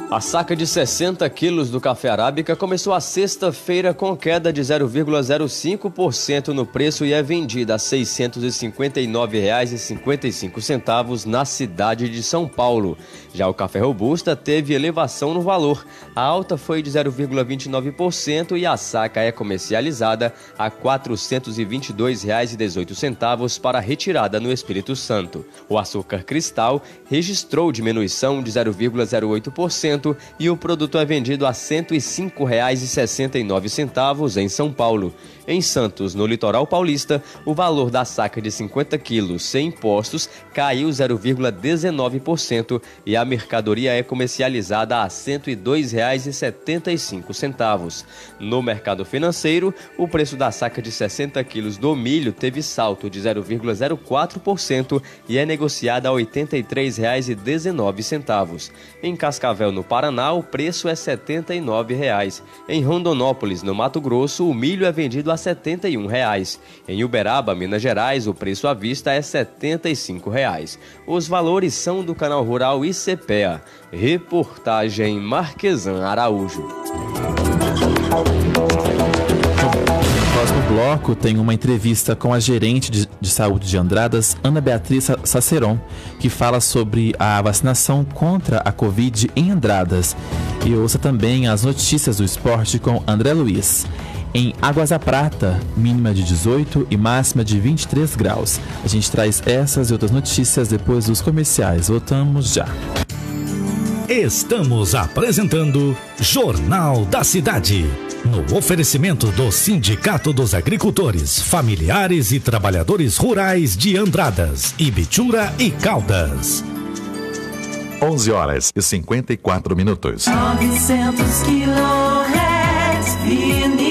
A saca de 60 quilos do café arábica começou a sexta-feira com queda de 0,05% no preço e é vendida a R$ 659,55 na cidade de São Paulo. Já o café robusta teve elevação no valor. A alta foi de 0,29% e a saca é comercializada a R$ 422,18 para retirada no Espírito Santo. O açúcar cristal registrou diminuição de 0,08% e o produto é vendido a R$ 105,69 em São Paulo. Em Santos, no litoral paulista, o valor da saca de 50 quilos sem impostos caiu 0,19% e a mercadoria é comercializada a R$ 102,75. No mercado financeiro, o preço da saca de 60 quilos do milho teve salto de 0,04% e é negociada a R$ 83,19. Em Cascavel, no Paraná, o preço é R$ 79,00. Em Rondonópolis, no Mato Grosso, o milho é vendido a R$ 71,00. Em Uberaba, Minas Gerais, o preço à vista é R$ 75,00. Os valores são do Canal Rural ICPEA. Reportagem Marquesan Araújo. No próximo bloco tem uma entrevista com a gerente de saúde de Andradas, Ana Beatriz Saceron, que fala sobre a vacinação contra a Covid em Andradas. E ouça também as notícias do esporte com André Luiz. Em Águas da Prata, mínima de 18 e máxima de 23 graus. A gente traz essas e outras notícias depois dos comerciais. Voltamos já. Estamos apresentando Jornal da Cidade. No oferecimento do Sindicato dos Agricultores, Familiares e Trabalhadores Rurais de Andradas, Ibitura e Caldas. 11h54. 900 kHz, Vinícola.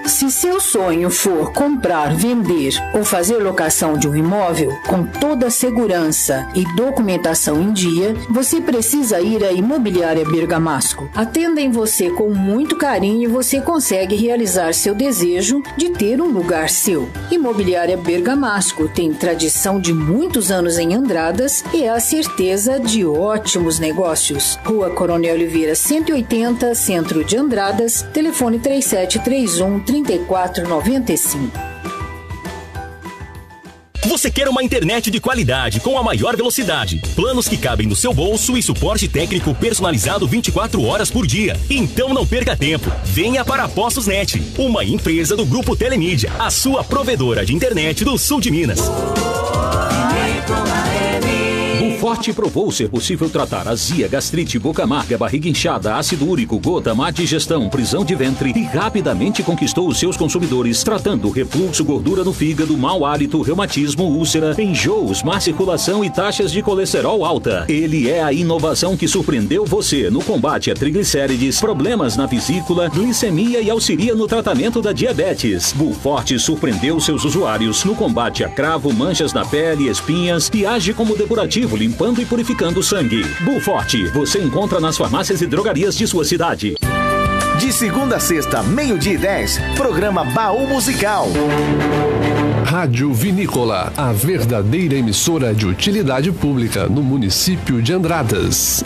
Se seu sonho for comprar, vender ou fazer locação de um imóvel com toda a segurança e documentação em dia, você precisa ir à Imobiliária Bergamasco. Atendem você com muito carinho e você consegue realizar seu desejo de ter um lugar seu. Imobiliária Bergamasco tem tradição de muitos anos em Andradas e é a certeza de ótimos negócios. Rua Coronel Oliveira 180, Centro de Andradas, telefone 3731-3495. Você quer uma internet de qualidade com a maior velocidade, planos que cabem no seu bolso e suporte técnico personalizado 24 horas por dia? Então não perca tempo. Venha para a Postos Net, uma empresa do Grupo Telemídia, a sua provedora de internet do sul de Minas. Buforte provou ser possível tratar azia, gastrite, boca amarga, barriga inchada, ácido úrico, gota, má digestão, prisão de ventre e rapidamente conquistou os seus consumidores, tratando refluxo, gordura no fígado, mau hálito, reumatismo, úlcera, enjoos, má circulação e taxas de colesterol alta. Ele é a inovação que surpreendeu você no combate a triglicérides, problemas na vesícula, glicemia e auxilia no tratamento da diabetes. Buforte surpreendeu seus usuários no combate a cravo, manchas na pele, espinhas e age como depurativo, limpando e purificando o sangue. Buforte, você encontra nas farmácias e drogarias de sua cidade. De segunda a sexta, 12h10, programa Baú Musical. Rádio Vinícola, a verdadeira emissora de utilidade pública no município de Andradas.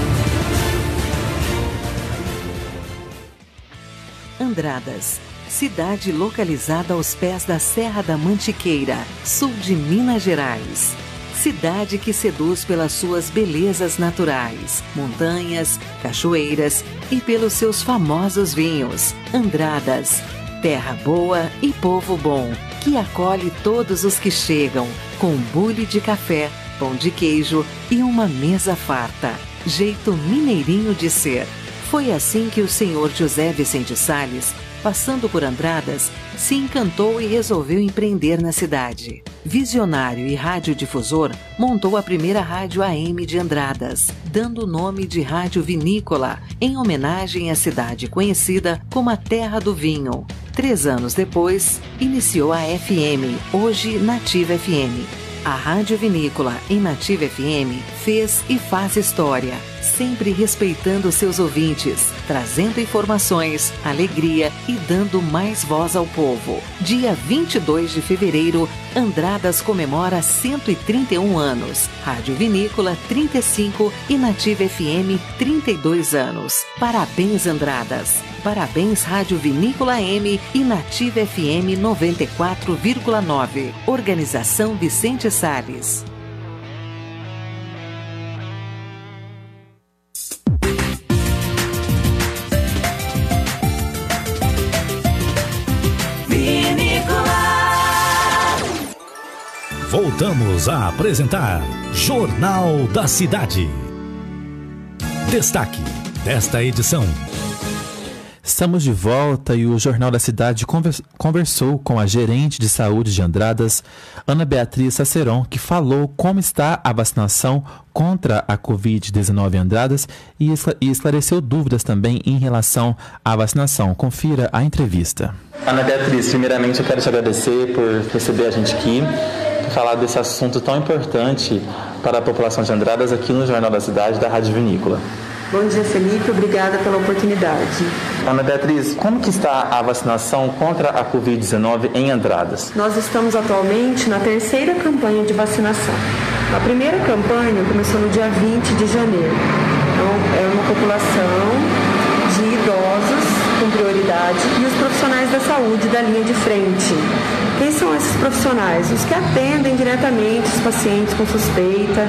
Andradas, cidade localizada aos pés da Serra da Mantiqueira, sul de Minas Gerais. Cidade que seduz pelas suas belezas naturais, montanhas, cachoeiras e pelos seus famosos vinhos. Andradas, terra boa e povo bom, que acolhe todos os que chegam, com bule de café, pão de queijo e uma mesa farta. Jeito mineirinho de ser. Foi assim que o senhor José Vicente Salles, passando por Andradas, se encantou e resolveu empreender na cidade. Visionário e radiodifusor, montou a primeira rádio AM de Andradas, dando o nome de Rádio Vinícola, em homenagem à cidade conhecida como a Terra do Vinho. 3 anos depois, iniciou a FM, hoje Nativa FM. A Rádio Vinícola, em Nativa FM, fez e faz história, sempre respeitando seus ouvintes, trazendo informações, alegria e dando mais voz ao povo. Dia 22 de fevereiro, Andradas comemora 131 anos, Rádio Vinícola 35 e Nativa FM 32 anos. Parabéns, Andradas! Parabéns, Rádio Vinícola M e Nativa FM 94,9. Organização Vicente Salles. Voltamos a apresentar Jornal da Cidade. Destaque: desta edição. Estamos de volta e o Jornal da Cidade conversou com a gerente de saúde de Andradas, Ana Beatriz Saceron, que falou como está a vacinação contra a Covid-19 em Andradas e esclareceu dúvidas também em relação à vacinação. Confira a entrevista. Ana Beatriz, primeiramente eu quero te agradecer por receber a gente aqui, por falar desse assunto tão importante para a população de Andradas aqui no Jornal da Cidade da Rádio Vinícola. Bom dia, Felipe. Obrigada pela oportunidade. Ana Beatriz, como que está a vacinação contra a Covid-19 em Andradas? Nós estamos atualmente na terceira campanha de vacinação. A primeira campanha começou no dia 20 de janeiro. Então, é uma população de idosos com prioridade e os profissionais da saúde da linha de frente. Quem são esses profissionais? Os que atendem diretamente os pacientes com suspeita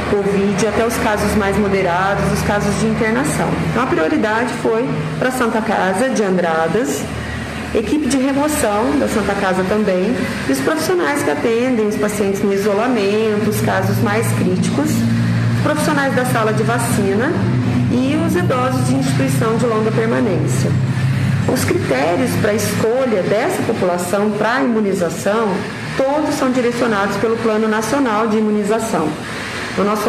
Covid, até os casos mais moderados, os casos de internação. Então a prioridade foi para a Santa Casa de Andradas, equipe de remoção da Santa Casa também, e os profissionais que atendem os pacientes no isolamento, os casos mais críticos, os profissionais da sala de vacina e os idosos de instituição de longa permanência. Os critérios para a escolha dessa população para a imunização, todos são direcionados pelo Plano Nacional de Imunização. Então, nós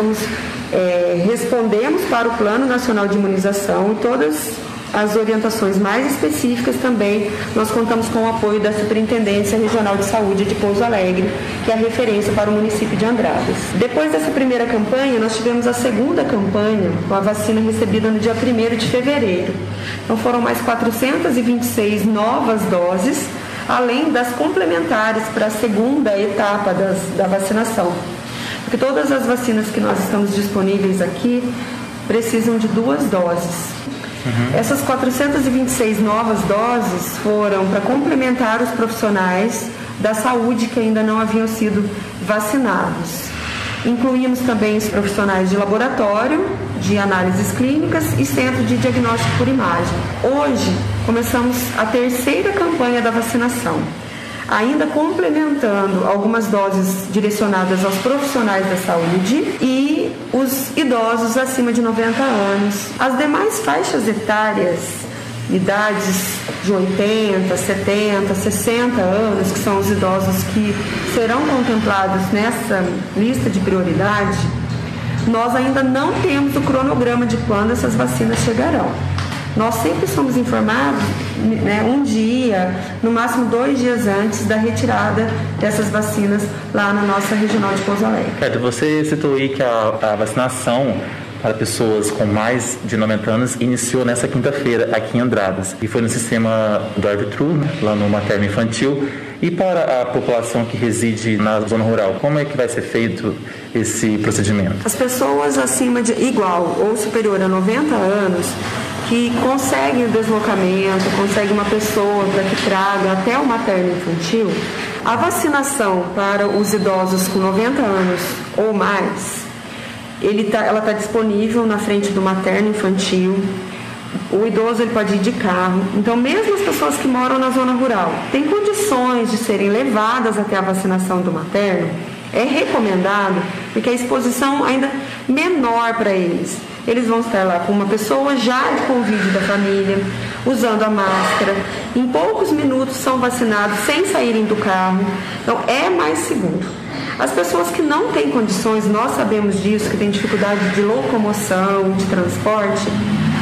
respondemos para o Plano Nacional de Imunização e todas as orientações mais específicas também nós contamos com o apoio da Superintendência Regional de Saúde de Pouso Alegre, que é a referência para o município de Andradas. Depois dessa primeira campanha, nós tivemos a segunda campanha com a vacina recebida no dia 1º de fevereiro. Então foram mais 426 novas doses, além das complementares para a segunda etapa da vacinação. Porque todas as vacinas que nós estamos disponíveis aqui precisam de 2 doses. Essas 426 novas doses foram para complementar os profissionais da saúde que ainda não haviam sido vacinados. Incluímos também os profissionais de laboratório, de análises clínicas e centro de diagnóstico por imagem. Hoje, começamos a terceira campanha da vacinação, ainda complementando algumas doses direcionadas aos profissionais da saúde e os idosos acima de 90 anos. As demais faixas etárias, idades de 80, 70, 60 anos, que são os idosos que serão contemplados nessa lista de prioridade, nós ainda não temos o cronograma de quando essas vacinas chegarão. Nós sempre somos informados, um dia, no máximo 2 dias antes da retirada dessas vacinas lá na nossa regional de Pouso Alegre. Você citou aí que a vacinação para pessoas com mais de 90 anos iniciou nessa quinta-feira aqui em Andradas e foi no sistema drive-thru, lá no materno infantil. E para a população que reside na zona rural, como é que vai ser feito esse procedimento? As pessoas acima de igual ou superior a 90 anos que conseguem o deslocamento, conseguem uma pessoa para que traga até o materno infantil, a vacinação para os idosos com 90 anos ou mais, ela está disponível na frente do materno infantil. O idoso ele pode ir de carro. Então, mesmo as pessoas que moram na zona rural têm condições de serem levadas até a vacinação do materno, é recomendado, porque a exposição ainda menor para eles. Eles vão estar lá com uma pessoa já de convívio da família, usando a máscara. Em poucos minutos são vacinados sem saírem do carro. Então, é mais seguro. As pessoas que não têm condições, nós sabemos disso, que têm dificuldade de locomoção, de transporte,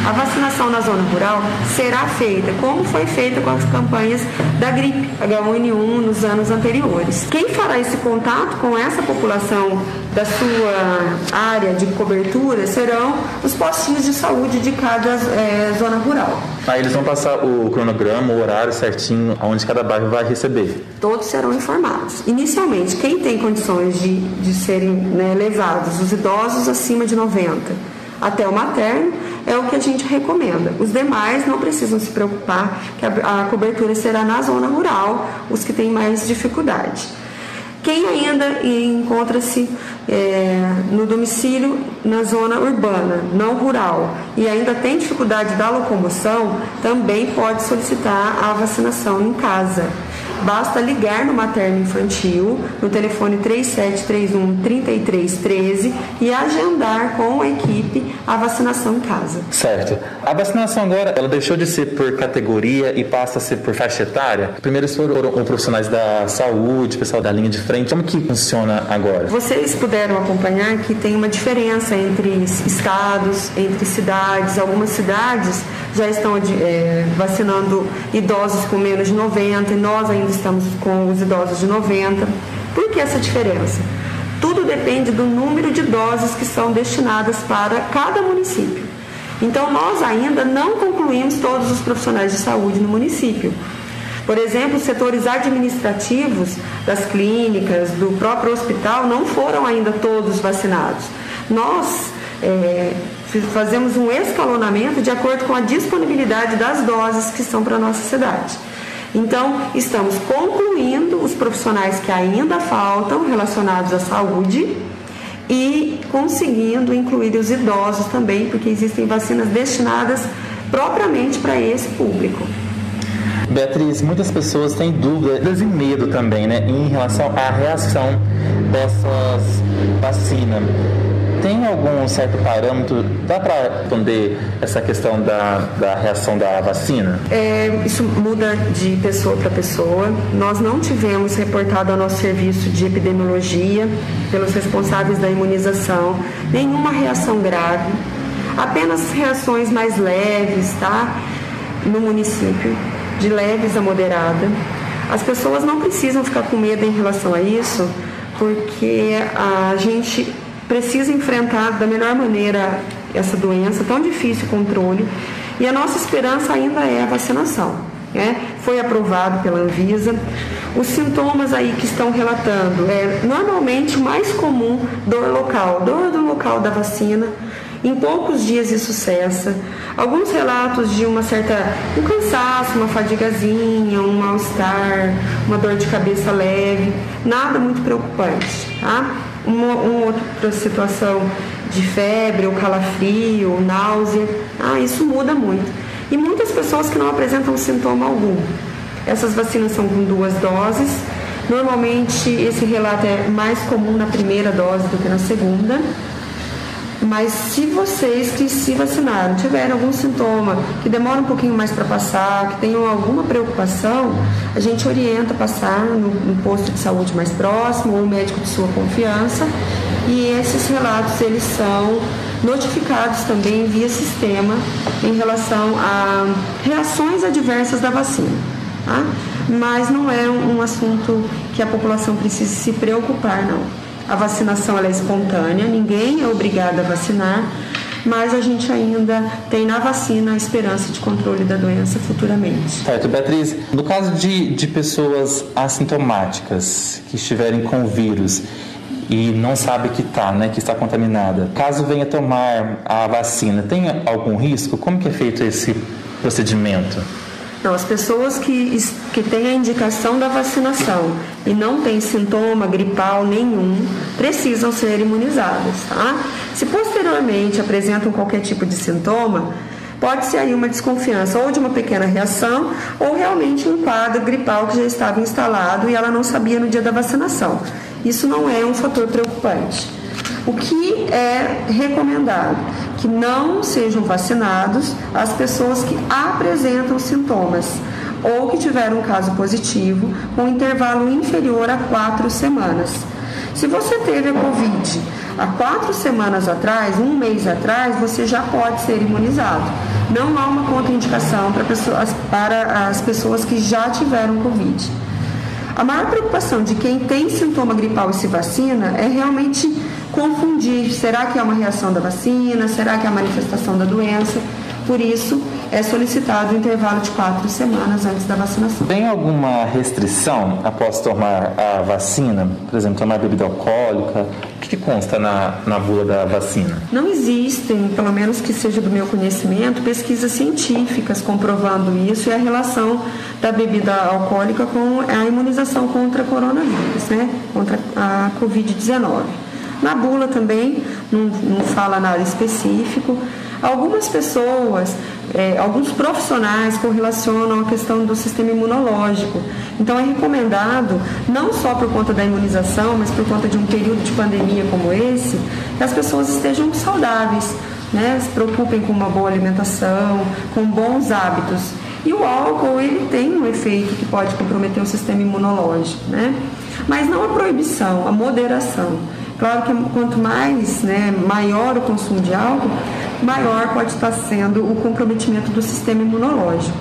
a vacinação na zona rural será feita como foi feita com as campanhas da gripe H1N1 nos anos anteriores. Quem fará esse contato com essa população da sua área de cobertura serão os postinhos de saúde de cada zona rural. Eles vão passar o cronograma, o horário certinho, onde cada bairro vai receber. Todos serão informados. Inicialmente, quem tem condições de serem levados, os idosos acima de 90, até o materno, é o que a gente recomenda. Os demais não precisam se preocupar, que a cobertura será na zona rural, os que têm mais dificuldade. Quem ainda encontra-se no domicílio na zona urbana, não rural, e ainda tem dificuldade da locomoção, também pode solicitar a vacinação em casa. Basta ligar no materno infantil, no telefone 3731-3313 e agendar com a equipe a vacinação em casa. Certo. A vacinação agora, ela deixou de ser por categoria e passa a ser por faixa etária? Primeiro foram profissionais da saúde, pessoal da linha de frente. Como que funciona agora? Vocês puderam acompanhar que tem uma diferença entre estados, entre cidades. Algumas cidades já estão vacinando idosos com menos de 90 e nós ainda estamos com os idosos de 90. Por que essa diferença? Tudo depende do número de doses que são destinadas para cada município. Então, nós ainda não concluímos todos os profissionais de saúde no município. Por exemplo, os setores administrativos das clínicas, do próprio hospital, não foram ainda todos vacinados. Nós fazemos um escalonamento de acordo com a disponibilidade das doses que são para a nossa cidade. Então, estamos concluindo os profissionais que ainda faltam relacionados à saúde e conseguindo incluir os idosos também, porque existem vacinas destinadas propriamente para esse público. Beatriz, muitas pessoas têm dúvidas e medo também, né, em relação à reação dessas vacinas. Tem algum certo parâmetro? Dá para responder essa questão da reação da vacina? Isso muda de pessoa para pessoa. Nós não tivemos reportado ao nosso serviço de epidemiologia, pelos responsáveis da imunização, nenhuma reação grave, apenas reações mais leves, tá? No município, de leves a moderada. As pessoas não precisam ficar com medo em relação a isso, porque a gente precisa enfrentar da melhor maneira essa doença, tão difícil o controle, e a nossa esperança ainda é a vacinação, né? Foi aprovado pela Anvisa. Os sintomas aí que estão relatando normalmente o mais comum, dor do local da vacina. Em poucos dias isso cessa. Alguns relatos de um cansaço, uma fadigazinha, um mal-estar, uma dor de cabeça leve, nada muito preocupante, tá? Uma outra situação de febre, ou calafrio, ou náusea, isso muda muito. E muitas pessoas que não apresentam sintoma algum. Essas vacinas são com 2 doses. Normalmente esse relato é mais comum na primeira dose do que na segunda. Mas se vocês que se vacinaram tiverem algum sintoma que demora um pouquinho mais para passar, que tenham alguma preocupação, a gente orienta a passar no posto de saúde mais próximo ou o médico de sua confiança, e esses relatos eles são notificados também via sistema em relação a reações adversas da vacina, tá? Mas não é um assunto que a população precise se preocupar, não. A vacinação ela é espontânea, ninguém é obrigado a vacinar, mas a gente ainda tem na vacina a esperança de controle da doença futuramente. Certo, Beatriz, no caso de pessoas assintomáticas que estiverem com o vírus e não sabe que está contaminada, caso venha tomar a vacina, tem algum risco? Como que é feito esse procedimento? Não, as pessoas que têm a indicação da vacinação e não têm sintoma gripal nenhum, precisam ser imunizadas, tá? Se posteriormente apresentam qualquer tipo de sintoma, pode ser aí uma desconfiança ou de uma pequena reação ou realmente um quadro gripal que já estava instalado e ela não sabia no dia da vacinação. Isso não é um fator preocupante. O que é recomendado? Que não sejam vacinados as pessoas que apresentam sintomas ou que tiveram um caso positivo com intervalo inferior a 4 semanas. Se você teve a Covid há 4 semanas atrás, 1 mês atrás, você já pode ser imunizado. Não há uma contraindicação para as pessoas que já tiveram Covid. A maior preocupação de quem tem sintoma gripal e se vacina é realmente confundir. Será que é uma reação da vacina? Será que é a manifestação da doença? Por isso, é solicitado um intervalo de 4 semanas antes da vacinação. Tem alguma restrição após tomar a vacina? Por exemplo, tomar bebida alcoólica? O que consta na bula da vacina? Não existem, pelo menos que seja do meu conhecimento, pesquisas científicas comprovando isso e a relação da bebida alcoólica com a imunização contra coronavírus, né? Contra a Covid-19. Na bula também não fala nada específico. Algumas pessoas alguns profissionais correlacionam a questão do sistema imunológico. Então é recomendado, não só por conta da imunização, mas por conta de um período de pandemia como esse, que as pessoas estejam saudáveis, né? Se preocupem com uma boa alimentação, com bons hábitos. E o álcool, ele tem um efeito que pode comprometer o sistema imunológico, né? Mas não a proibição, a moderação. Claro que quanto mais, né, maior o consumo de álcool, maior pode estar sendo o comprometimento do sistema imunológico.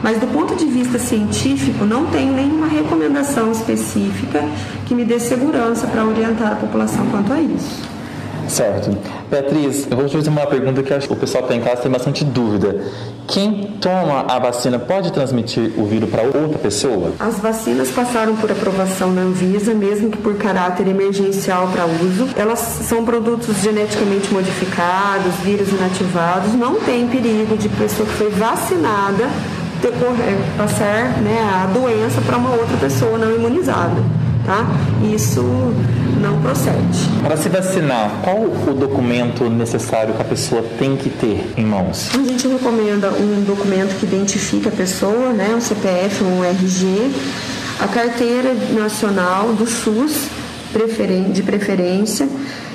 Mas do ponto de vista científico, não tenho nenhuma recomendação específica que me dê segurança para orientar a população quanto a isso. Certo. Beatriz, eu vou te fazer uma pergunta que acho que o pessoal que está em casa tem bastante dúvida. Quem toma a vacina pode transmitir o vírus para outra pessoa? As vacinas passaram por aprovação na Anvisa, mesmo que por caráter emergencial para uso. Elas são produtos geneticamente modificados, vírus inativados. Não tem perigo de pessoa que foi vacinada passar, né, a doença para uma outra pessoa não imunizada. Tá? Isso não procede. Para se vacinar, qual o documento necessário que a pessoa tem que ter em mãos? A gente recomenda um documento que identifica a pessoa, né, um CPF, um RG, a carteira nacional do SUS, de preferência.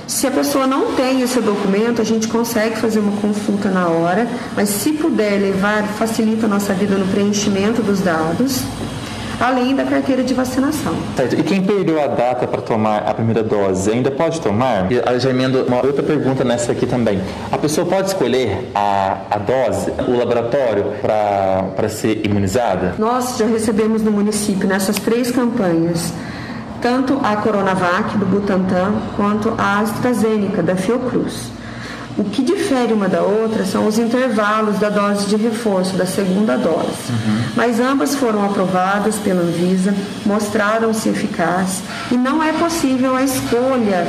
Se a pessoa não tem esse documento, a gente consegue fazer uma consulta na hora, mas se puder levar, facilita a nossa vida no preenchimento dos dados, além da carteira de vacinação. Certo. E quem perdeu a data para tomar a primeira dose, ainda pode tomar? E já emendo uma outra pergunta nessa aqui também. A pessoa pode escolher a dose, o laboratório, para ser imunizada? Nós já recebemos no município, nessas 3 campanhas, tanto a Coronavac, do Butantan, quanto a AstraZeneca, da Fiocruz. O que difere uma da outra são os intervalos da dose de reforço, da segunda dose. Mas ambas foram aprovadas pela Anvisa, mostraram-se eficazes e não é possível a escolha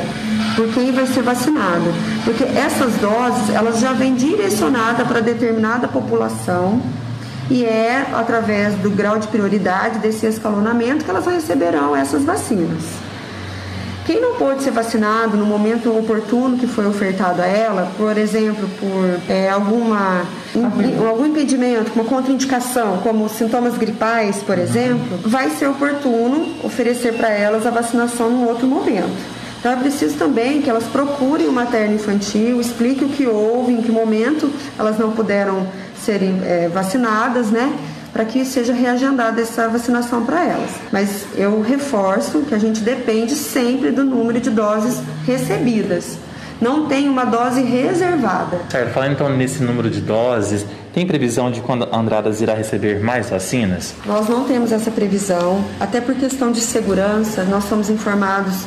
por quem vai ser vacinado, porque essas doses elas já vêm direcionadas para determinada população e é através do grau de prioridade desse escalonamento que elas receberão essas vacinas. Quem não pôde ser vacinado no momento oportuno que foi ofertado a ela, por exemplo, por algum impedimento, uma contraindicação, como sintomas gripais, por exemplo, vai ser oportuno oferecer para elas a vacinação num outro momento. Então é preciso também que elas procurem o materno infantil, expliquem o que houve, em que momento elas não puderam serem vacinadas, né? Para que seja reagendada essa vacinação para elas. Mas eu reforço que a gente depende sempre do número de doses recebidas. Não tem uma dose reservada. Certo, falando então nesse número de doses, tem previsão de quando a Andradas irá receber mais vacinas? Nós não temos essa previsão, até por questão de segurança, nós somos informados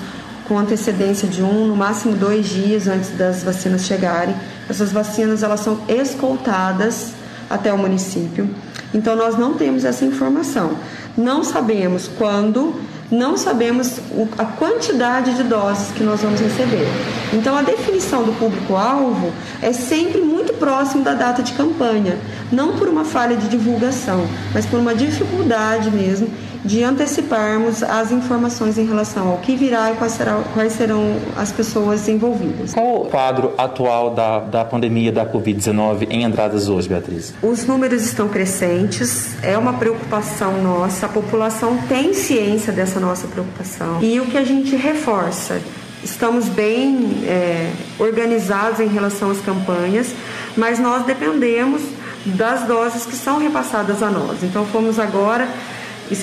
com antecedência de no máximo 2 dias antes das vacinas chegarem. Essas vacinas elas são escoltadas até o município. Então, nós não temos essa informação. Não sabemos quando, não sabemos a quantidade de doses que nós vamos receber. Então, a definição do público-alvo é sempre muito próximo da data de campanha. Não por uma falha de divulgação, mas por uma dificuldade mesmo de anteciparmos as informações em relação ao que virá e quais serão as pessoas envolvidas. Qual o quadro atual da pandemia da Covid-19 em Andradas hoje, Beatriz? Os números estão crescentes, é uma preocupação nossa, a população tem ciência dessa nossa preocupação. E o que a gente reforça, estamos bem organizados em relação às campanhas, mas nós dependemos das doses que são repassadas a nós. Então,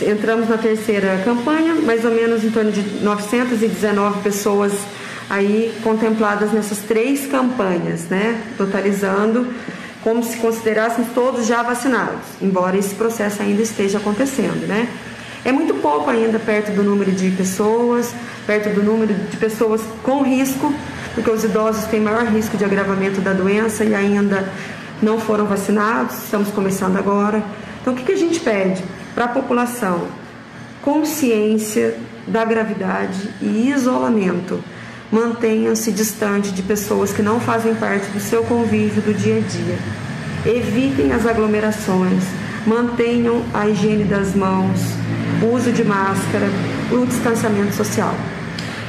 entramos na 3ª campanha, mais ou menos em torno de 919 pessoas aí contempladas nessas 3 campanhas, né? Totalizando como se considerássemos todos já vacinados, embora esse processo ainda esteja acontecendo, né? É muito pouco ainda perto do número de pessoas, perto do número de pessoas com risco, porque os idosos têm maior risco de agravamento da doença e ainda não foram vacinados, estamos começando agora. Então, o que a gente pede para a população? Consciência da gravidade e isolamento. Mantenham-se distante de pessoas que não fazem parte do seu convívio do dia a dia. Evitem as aglomerações, mantenham a higiene das mãos, o uso de máscara, o distanciamento social.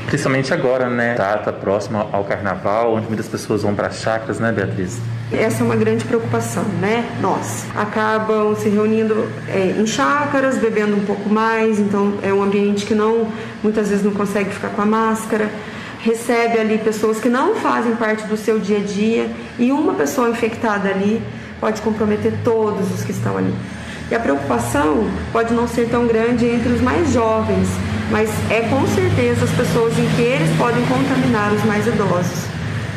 Principalmente agora, né? Tá próximo ao carnaval, onde muitas pessoas vão para chácaras, né, Beatriz? Essa é uma grande preocupação, né? Nós acabam se reunindo em chácaras, bebendo um pouco mais, então é um ambiente que muitas vezes não consegue ficar com a máscara, recebe ali pessoas que não fazem parte do seu dia a dia, e uma pessoa infectada ali pode comprometer todos os que estão ali. E a preocupação pode não ser tão grande entre os mais jovens, mas é com certeza as pessoas em que eles podem contaminar os mais idosos.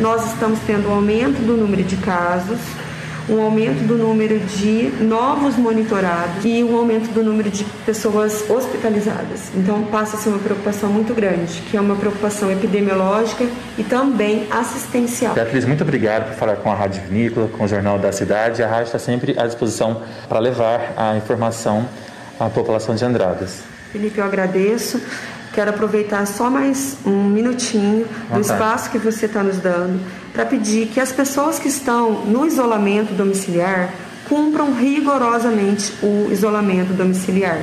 Nós estamos tendo um aumento do número de casos, um aumento do número de novos monitorados e um aumento do número de pessoas hospitalizadas. Então passa a ser uma preocupação muito grande, que é uma preocupação epidemiológica e também assistencial. Beatriz, muito obrigado por falar com a Rádio Vinícola, com o Jornal da Cidade. A rádio está sempre à disposição para levar a informação à população de Andradas. Felipe, eu agradeço. Quero aproveitar só mais um minutinho do espaço que você está nos dando para pedir que as pessoas que estão no isolamento domiciliar cumpram rigorosamente o isolamento domiciliar.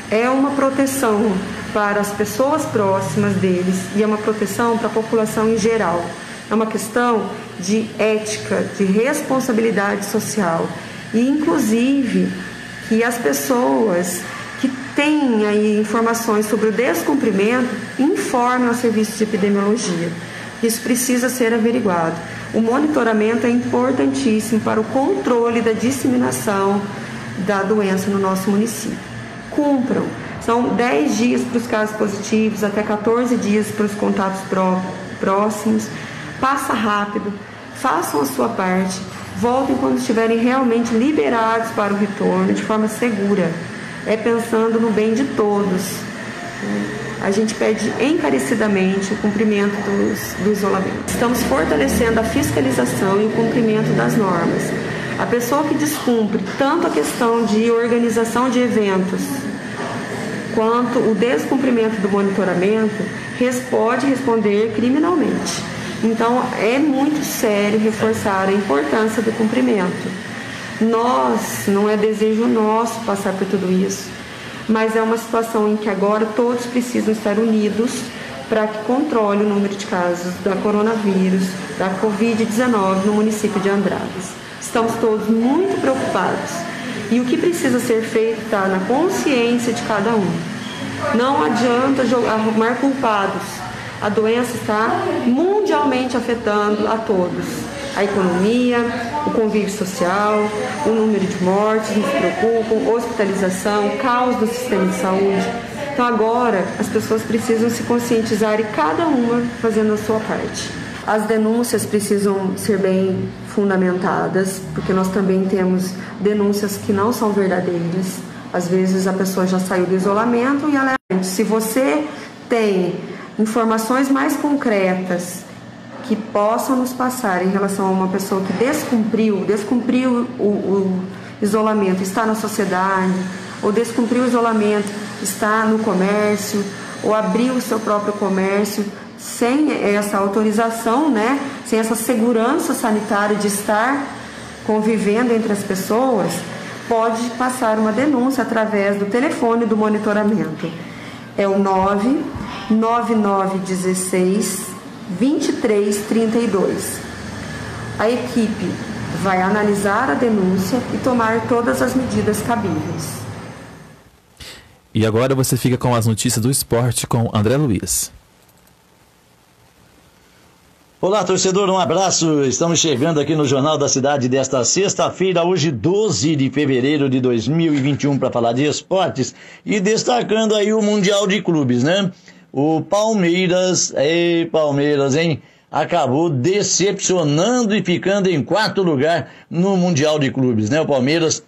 É uma proteção para as pessoas próximas deles e é uma proteção para a população em geral. É uma questão de ética, de responsabilidade social e, inclusive, que as pessoas que têm aí informações sobre o descumprimento informem ao serviço de epidemiologia. Isso precisa ser averiguado. O monitoramento é importantíssimo para o controle da disseminação da doença no nosso município. Cumpram. São 10 dias para os casos positivos, até 14 dias para os contatos próximos. Passa rápido, façam a sua parte, voltem quando estiverem realmente liberados para o retorno de forma segura. É pensando no bem de todos. A gente pede encarecidamente o cumprimento do isolamento. Estamos fortalecendo a fiscalização e o cumprimento das normas. A pessoa que descumpre tanto a questão de organização de eventos quanto o descumprimento do monitoramento pode responder criminalmente. Então é muito sério reforçar a importância do cumprimento. Não é desejo nosso passar por tudo isso, mas é uma situação em que agora todos precisam estar unidos para que controle o número de casos da coronavírus, da Covid-19 no município de Andradas. Estamos todos muito preocupados e o que precisa ser feito está na consciência de cada um. Não adianta arrumar culpados. A doença está mundialmente afetando a todos. A economia, o convívio social, o número de mortes nos preocupam, hospitalização, o caos do sistema de saúde. Então agora as pessoas precisam se conscientizar e cada uma fazendo a sua parte. As denúncias precisam ser bem fundamentadas, porque nós também temos denúncias que não são verdadeiras. Às vezes a pessoa já saiu do isolamento e ela é... Se você tem informações mais concretas que possam nos passar em relação a uma pessoa que descumpriu o isolamento, está na sociedade, ou descumpriu o isolamento, está no comércio, ou abriu o seu próprio comércio, sem essa autorização, né, sem essa segurança sanitária de estar convivendo entre as pessoas, pode passar uma denúncia através do telefone do monitoramento. É o 99916 2332. A equipe vai analisar a denúncia e tomar todas as medidas cabíveis. E agora você fica com as notícias do esporte com André Luiz. Olá, torcedor, um abraço. Estamos chegando aqui no Jornal da Cidade desta sexta-feira, hoje 12 de fevereiro de 2021, para falar de esportes e destacando aí o Mundial de Clubes, né? O Palmeiras, hein? Acabou decepcionando e ficando em 4º lugar no Mundial de Clubes, né? O Palmeiras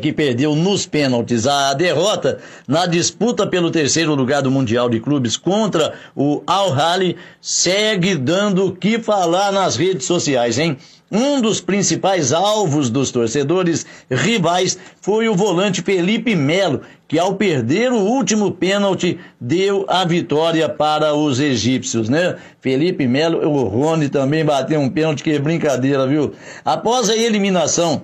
que perdeu nos pênaltis. A derrota na disputa pelo 3º lugar do Mundial de Clubes contra o Al-Ahly segue dando o que falar nas redes sociais, hein? Um dos principais alvos dos torcedores rivais foi o volante Felipe Melo, que ao perder o último pênalti deu a vitória para os egípcios, né? Felipe Melo, o Rony também bateu um pênalti, que é brincadeira, viu? Após a eliminação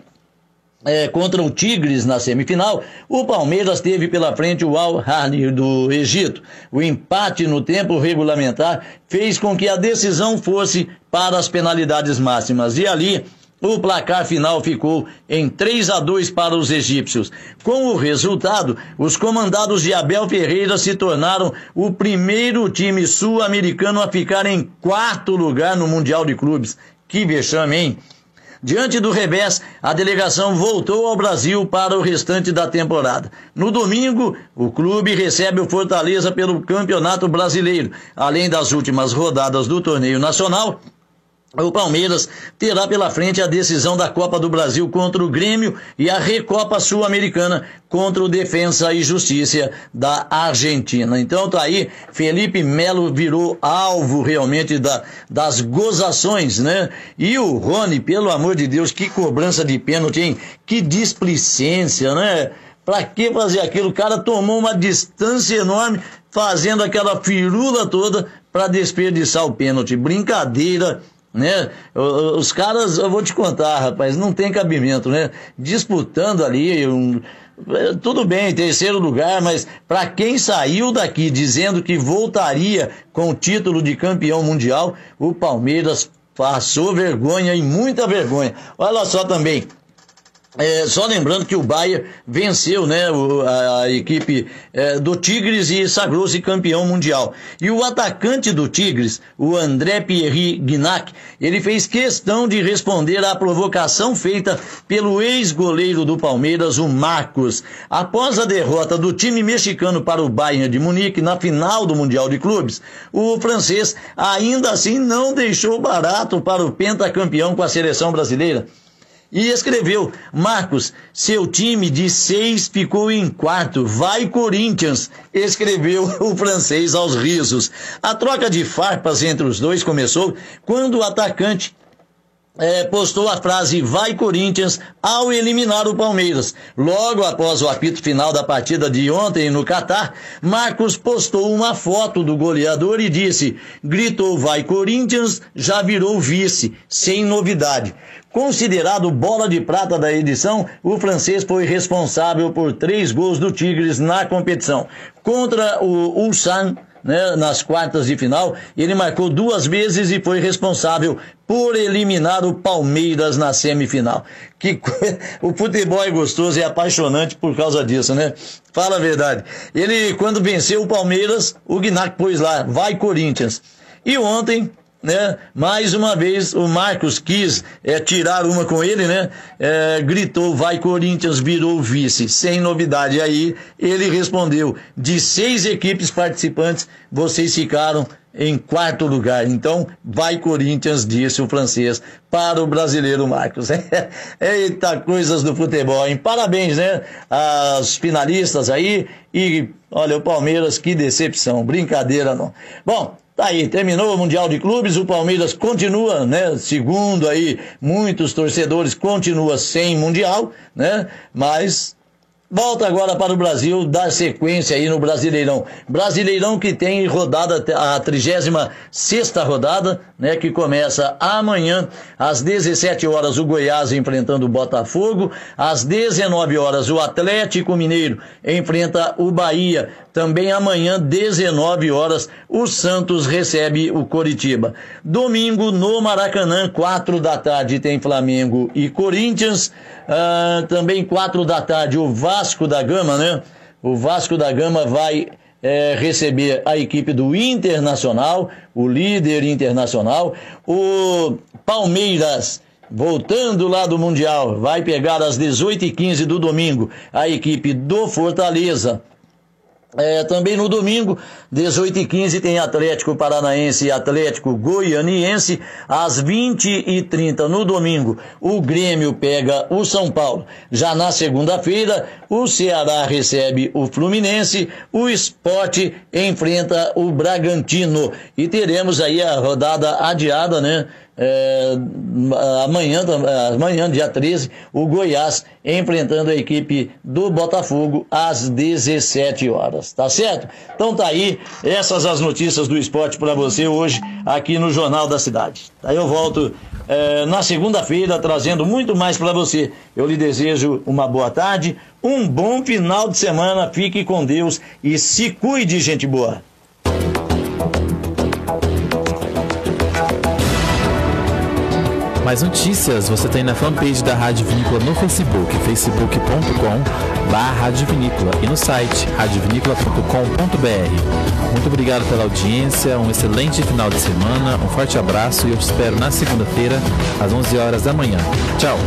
contra o Tigres na semifinal, o Palmeiras teve pela frente o Al-Ahly do Egito. O empate no tempo regulamentar fez com que a decisão fosse para as penalidades máximas. E ali, o placar final ficou em 3-2 para os egípcios. Com o resultado, os comandados de Abel Ferreira se tornaram o primeiro time sul-americano a ficar em 4º lugar no Mundial de Clubes. Que vexame, hein? Diante do revés, a delegação voltou ao Brasil para o restante da temporada. No domingo, o clube recebe o Fortaleza pelo Campeonato Brasileiro. Além das últimas rodadas do torneio nacional, o Palmeiras terá pela frente a decisão da Copa do Brasil contra o Grêmio e a Recopa Sul-Americana contra o Defensa e Justiça da Argentina. Então tá aí, Felipe Melo virou alvo realmente das gozações, né? E o Rony, pelo amor de Deus, que cobrança de pênalti, hein? Que displicência, né? Pra que fazer aquilo? O cara tomou uma distância enorme fazendo aquela firula toda para desperdiçar o pênalti. Brincadeira, né? Os caras, eu vou te contar, rapaz, não tem cabimento, né? Disputando ali, tudo bem, 3º lugar, mas para quem saiu daqui dizendo que voltaria com o título de campeão mundial, o Palmeiras passou vergonha e muita vergonha. Olha só também. Só lembrando que o Bayern venceu, né, a equipe do Tigres e sagrou-se campeão mundial. E o atacante do Tigres, o André Pierre Gignac, ele fez questão de responder à provocação feita pelo ex-goleiro do Palmeiras, o Marcos. Após a derrota do time mexicano para o Bayern de Munique na final do Mundial de Clubes, o francês ainda assim não deixou barato para o pentacampeão com a seleção brasileira. E escreveu: Marcos, seu time de 6 ficou em 4º, vai Corinthians, escreveu o francês aos risos. A troca de farpas entre os dois começou quando o atacante postou a frase vai Corinthians ao eliminar o Palmeiras. Logo após o apito final da partida de ontem no Catar, Marcos postou uma foto do goleador e disse: gritou vai Corinthians, já virou vice, sem novidade. Considerado bola de prata da edição, o francês foi responsável por 3 gols do Tigres na competição. Contra o Ulsan, né, nas quartas de final, ele marcou 2 vezes e foi responsável por eliminar o Palmeiras na semifinal. O futebol é gostoso e apaixonante por causa disso, né? Fala a verdade. Ele, quando venceu o Palmeiras, o Gignac pôs lá, vai Corinthians. E ontem, né, mais uma vez o Marcos quis tirar uma com ele, né? Gritou vai Corinthians, virou vice, sem novidade. Aí ele respondeu: de 6 equipes participantes, vocês ficaram em 4º lugar. Então vai Corinthians, disse o francês para o brasileiro Marcos. Eita, coisas do futebol, hein? Parabéns, né, aos finalistas aí. E olha, o Palmeiras, que decepção, brincadeira não. Bom, tá aí, terminou o Mundial de Clubes, o Palmeiras continua, né, segundo aí muitos torcedores, continua sem Mundial, né, mas volta agora para o Brasil, dar sequência aí no Brasileirão. Brasileirão que tem rodada, a 36ª rodada, né, que começa amanhã, às 17 horas, o Goiás enfrentando o Botafogo, às 19 horas, o Atlético Mineiro enfrenta o Bahia. Também amanhã, 19 horas, o Santos recebe o Coritiba. Domingo, no Maracanã, 4 da tarde, tem Flamengo e Corinthians. Também 4 da tarde, o Vasco da Gama, né? O Vasco da Gama vai receber a equipe do Internacional, o líder internacional. O Palmeiras, voltando lá do Mundial, vai pegar às 18h15 do domingo a equipe do Fortaleza. Também no domingo, 18h15, tem Atlético Paranaense e Atlético Goianiense. Às 20h30 no domingo, o Grêmio pega o São Paulo. Já na segunda-feira, o Ceará recebe o Fluminense, o Sport enfrenta o Bragantino. E teremos aí a rodada adiada, né, amanhã, dia 13, o Goiás enfrentando a equipe do Botafogo às 17 horas, tá certo? Então tá aí, essas as notícias do esporte para você hoje aqui no Jornal da Cidade. Aí eu volto na segunda-feira trazendo muito mais para você. Eu lhe desejo uma boa tarde, um bom final de semana, fique com Deus e se cuide, gente boa. Mais notícias você tem na fanpage da Rádio Vinícola no Facebook, facebook.com/Rádio Vinícola e no site radiovinícola.com.br. Muito obrigado pela audiência, um excelente final de semana, um forte abraço e eu te espero na segunda-feira às 11 horas da manhã. Tchau!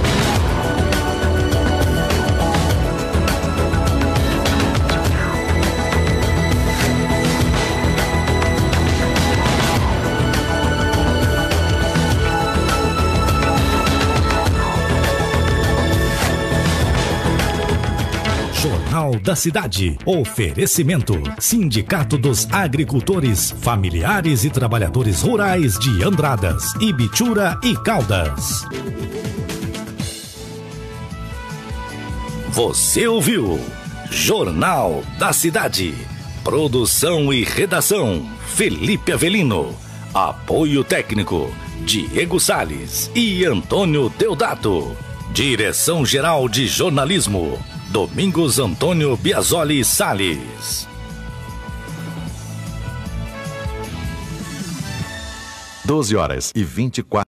Jornal da Cidade. Oferecimento. Sindicato dos Agricultores, Familiares e Trabalhadores Rurais de Andradas, Ibitura e Caldas. Você ouviu Jornal da Cidade. Produção e redação Felipe Avelino. Apoio técnico Diego Salles e Antônio Deodato. Direção-Geral de Jornalismo Domingos Antônio Biasoli Salles. 12 horas e 24